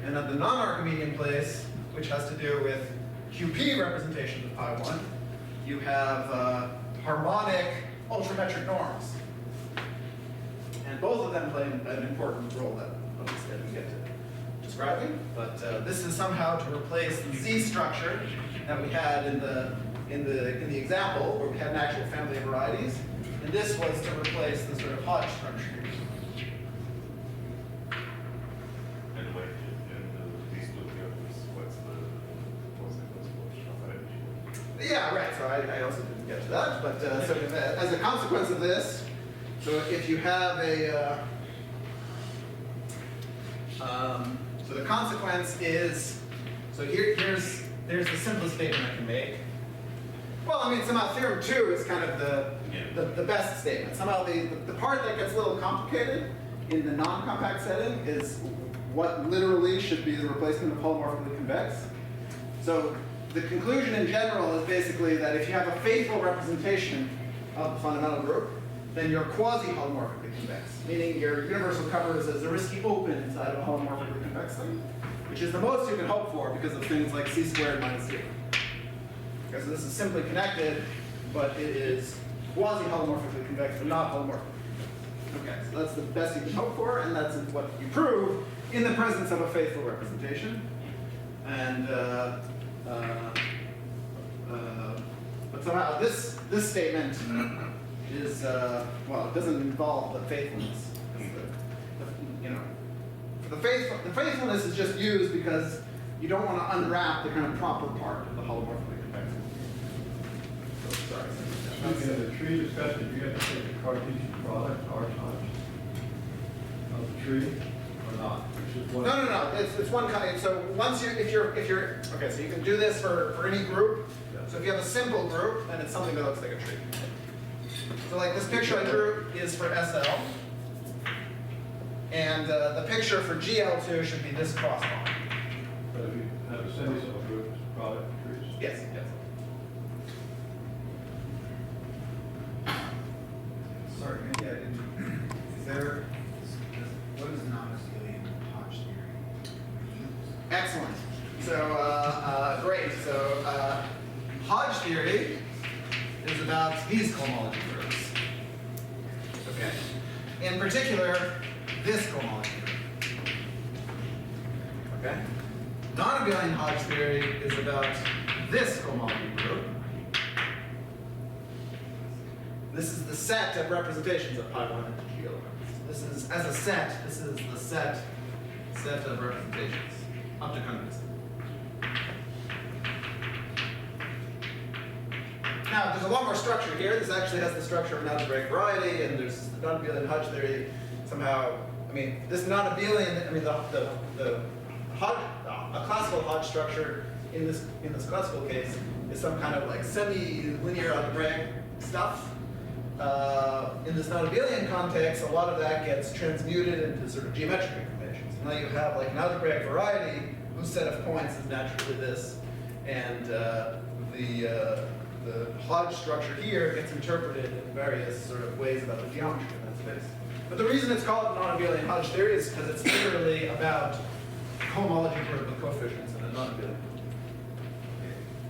and at the non-Archimedean place, which has to do with QP representation of pi 1, you have harmonic ultrametric norms. And both of them play an important role that obviously I didn't get to describing. But this is somehow to replace the Z structure that we had in the example, where we had an actual family of varieties. And this was to replace the sort of Hodge structure. And like these two theorems, what's Shafarevich? Yeah, right. So I also didn't get to that. But so as a consequence of this, so if you have a, so the consequence is, so there's the simplest statement I can make. Well, I mean, somehow theorem 2 is kind of the best statement. Somehow the part that gets a little complicated in the non-compact setting is what literally should be the replacement of holomorphically convex. So the conclusion in general is basically that if you have a faithful representation of the fundamental group, then you're quasi-holomorphically convex, meaning your universal covers a Zariski open inside of a holomorphically convex thing, which is the most you can hope for because of things like c squared minus 0. Okay, so this is simply connected, but it is quasi-holomorphically convex, but not holomorphically convex. Okay, so that's the best you can hope for, and that's what you prove in the presence of a faithful representation. And but somehow this statement is well, it doesn't involve the faithfulness. The faithfulness is just used because you don't want to unwrap the kind of proper part of the holomorphically convex. So, sorry. Speaking of the tree discussion, you have to take the Cartesian product, R times, of the tree. or not? It's just one. No. It's one kind. So once if you're okay, so you can do this for any group. Yeah. So if you have a simple group, then it's something that looks like a tree. So like this picture I drew is for SL, and the picture for GL2 should be this crosswalk. But if you have a semi-simple group, it's product trees. Yes. Sorry, maybe I didn't. What is non-abelian Hodge theory? Excellent. So great. So Hodge theory is about these cohomology groups. Okay. In particular, this cohomology group. Okay. Non-abelian Hodge theory is about this cohomology group. This is the set of representations of pi 1 and g elements. This is, as a set, this is the set of representations up to convex. Now, there's a lot more structure here. This actually has the structure of an algebraic variety, and there's the non-abelian Hodge theory. Somehow, I mean, this non-abelian, I mean, the Hodge, a classical Hodge structure in this classical case is some kind of like semi-linear algebraic stuff. In this non-abelian context, a lot of that gets transmuted into sort of geometric information. So now you have like an algebraic variety whose set of points is naturally this, and the Hodge structure here gets interpreted in various sort of ways about the geometry in that space. But the reason it's called non-abelian Hodge theory is because it's literally about cohomology group with coefficients in a non-abelian.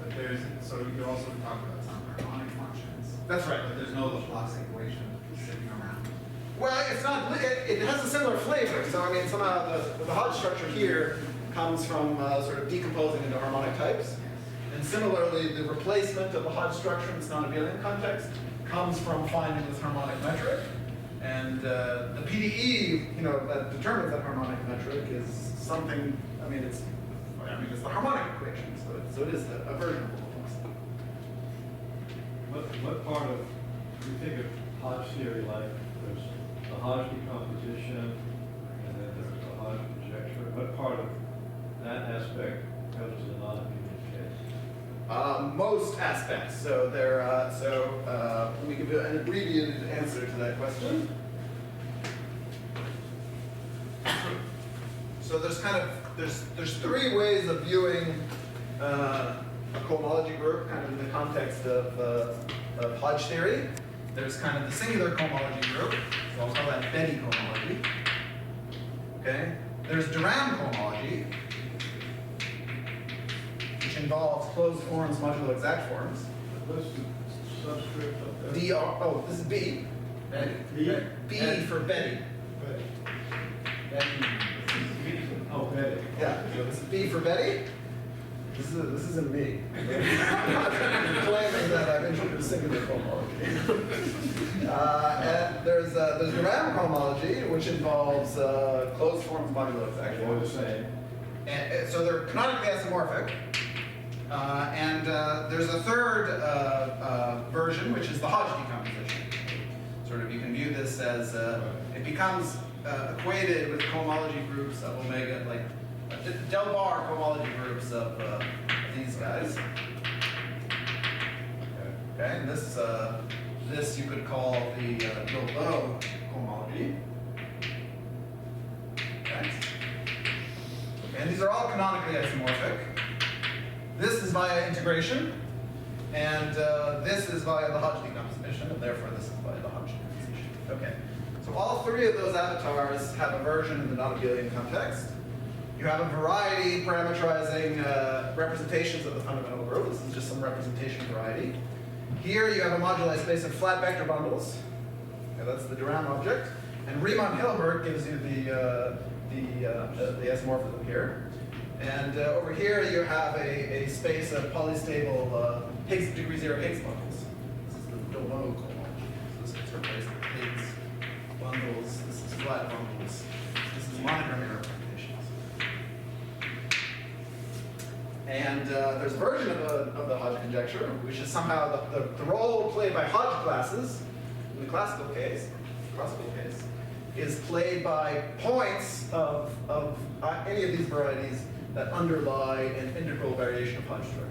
But so you also talk about some harmonic functions. That's right. But there's no Laplace equation sitting around. Well, it's not. It has a similar flavor. So I mean, somehow the Hodge structure here comes from sort of decomposing into harmonic types, and similarly, the replacement of the Hodge structure in this non-abelian context comes from finding this harmonic metric, and the PDE, that determines that harmonic metric is something. I mean, it's the harmonic equation. So it is a version of Laplace. What part of, you think of Hodge theory like there's the Hodge decomposition and then there's the Hodge conjecture? What part of that aspect goes to the non-abelian case? Most aspects. So let me give you an abbreviated answer to that question. So there's three ways of viewing a cohomology group, kind of in the context of Hodge theory. There's kind of the singular cohomology group, so I'll call that Betty cohomology. Okay. There's Durand cohomology, which involves closed forms modulo exact forms. What's the subscript of that? DR. This is B. Betty. B for Betty. Oh, Betty. Yeah. So this is B for Betty. This isn't me. I'm not claiming that I've introduced singular cohomology. And there's Durand cohomology, which involves closed forms modulo exact They're forms. the same. And so they're canonically isomorphic. And there's a third version, which is the Hodge decomposition. Sort of, you can view this as it becomes equated with cohomology groups of omega, like del bar cohomology groups of these guys. Okay, and this you could call the Gilbo cohomology. Okay. And these are all canonically isomorphic. This is via integration, and this is via the Hodge decomposition, and therefore this is via the Hodge decomposition. Okay, so all three of those avatars have a version in the non-abelian context. You have a variety parameterizing representations of the fundamental group. This is just some representation variety. Here you have a moduli space of flat vector bundles. Okay, that's the Durand object. And Riemann-Hilbert gives you the isomorphism here. And over here you have a space of polystable Higgs degree 0 Higgs bundles. This is the Dolbeau cohomology. So this is replaced with Higgs bundles. This is flat bundles. This is monochromic representations. And there's a version of the Hodge conjecture, which is somehow the role played by Hodge classes in the classical case, is played by points of any of these varieties that underlie an integral variation of Hodge structures.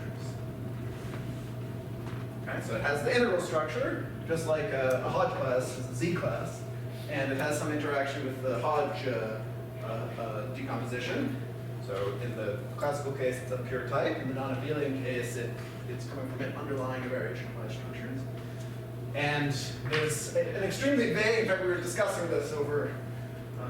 Okay, so it has the integral structure, just like a Hodge class is a Z class, and it has some interaction with the Hodge decomposition. So in the classical case, it's a pure type. In the non-abelian case, it's coming from an underlying variation of Hodge structures. And there's an extremely vague, in fact, we were discussing this over, I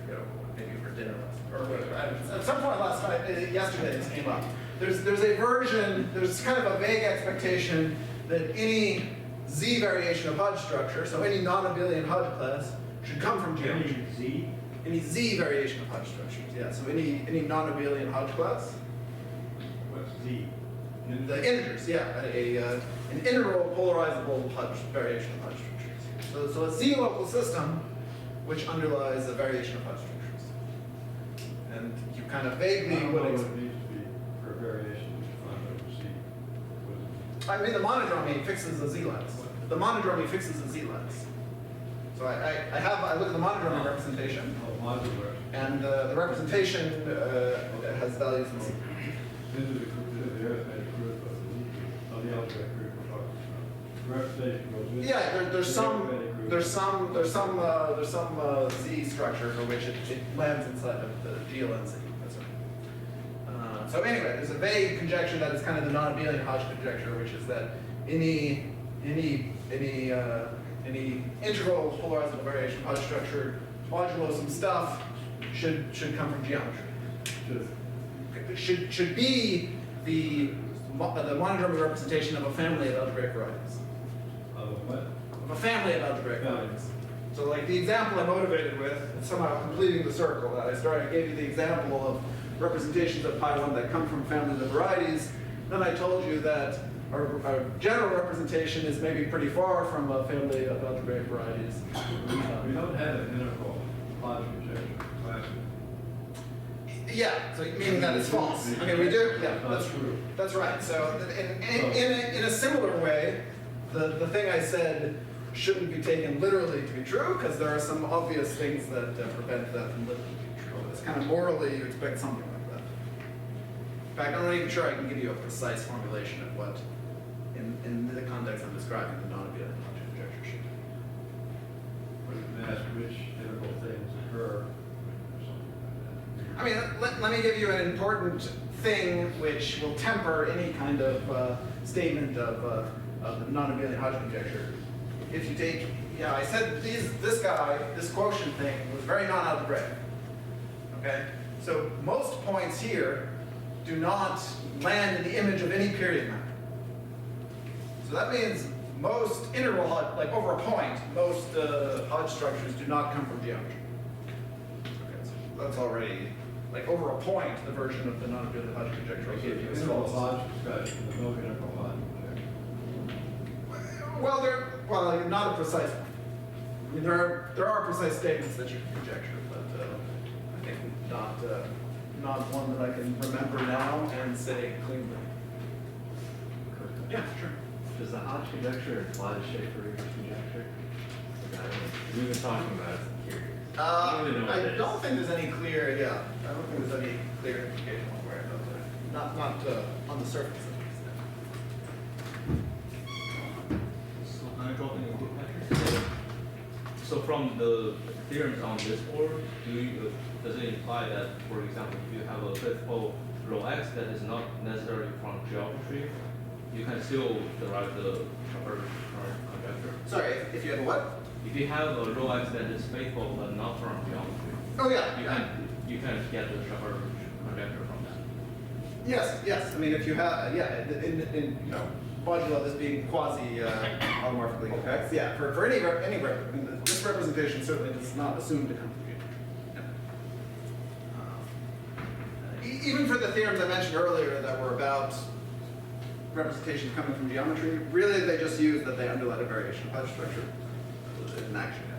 forget, maybe over dinner or whatever. At some point last night, yesterday, this came up. There's a version, there's kind of a vague expectation that any Z variation of Hodge structure, so any non-abelian Hodge class, should come from geometry. Any Z? Any Z variation of Hodge structures, yeah. So any non-abelian Hodge class. What's Z? The integers, yeah. An integral polarizable Hodge variation of Hodge structures. So a Z local system which underlies a variation of Hodge structures. And you kind of vaguely I don't know would what it needs to be for a variation which is found over Z. What is I mean, the monodromy fixes the Z lattice. The monodromy fixes the Z lattice. So I look at the monodromy representation, it? Oh, modular. and the representation has values in Z. This is the arithmetic group of the algebraic group we're talking about. The representation goes with. Yeah, there's the some arithmetic group. there's some Z structure for which it lands inside of the GLN Z. That's right. So anyway, there's a vague conjecture that is kind of the non-abelian Hodge conjecture, which is that any integral polarizable variation of Hodge structure modulo some stuff should come from geometry. Should be the monodromy representation of a family of algebraic varieties. What? Of a family of algebraic varieties. So like the example I'm motivated with, somehow completing the circle that I started, I gave you the example of representations of pi1 that come from families of varieties. Then I told you that our general representation is maybe pretty far from a family of algebraic varieties. We don't have an integral Hodge conjecture classic. Yeah, so meaning that it's false. Okay, we do. Yeah, That's true. That's right. So in a similar way, the thing I said shouldn't be taken literally to be true because there are some obvious things that prevent that from literally being true. It's kind of morally you expect something like that. In fact, I'm not even sure I can give you a precise formulation of what, in the context I'm describing, the non-abelian Hodge conjecture should be. But you can ask which integral things occur, or something like that. I mean, let me give you an important thing which will temper any kind of statement of the non-abelian Hodge conjecture. If you take, yeah, I said this guy, this quotient thing was very non-algebraic. Okay, so most points here do not land in the image of any period map. So that means most integral Hodge, like over a point, most Hodge structures do not come from geometry. Okay, so that's already, like over a point, the version of the non-abelian Hodge conjecture I gave you is Integral false. Hodge discussion, there's no integral Hodge conjecture. Well, not a precise one. I mean, there are precise statements that you can conjecture, but I think not one that I can remember now and say cleanly. Yeah, sure. Does the Hodge conjecture imply the Shafarevich conjecture? Like, I don't know. We've been talking about it here. I don't really know what it I is. don't think there's any clear, yeah, I don't think there's any clear indication one way or another. Not on the surface at least. So can I drop in a quick question? So from the theorems on this board, does it imply that, for example, if you have a faithful row X that is not necessarily from geometry, you can still derive the Shafarevich conjecture? Sorry, if you have a what? If you have a row X that is faithful but not from geometry, Oh yeah. you can get the Shafarevich conjecture from that. Yes. I mean, if you have, in modulo this being quasi holomorphically convex, yeah. For any this representation certainly does not assume to come from geometry. Even for the theorems I mentioned earlier that were about representations coming from geometry, really they just use that they underlie a variation of Hodge structure. It didn't actually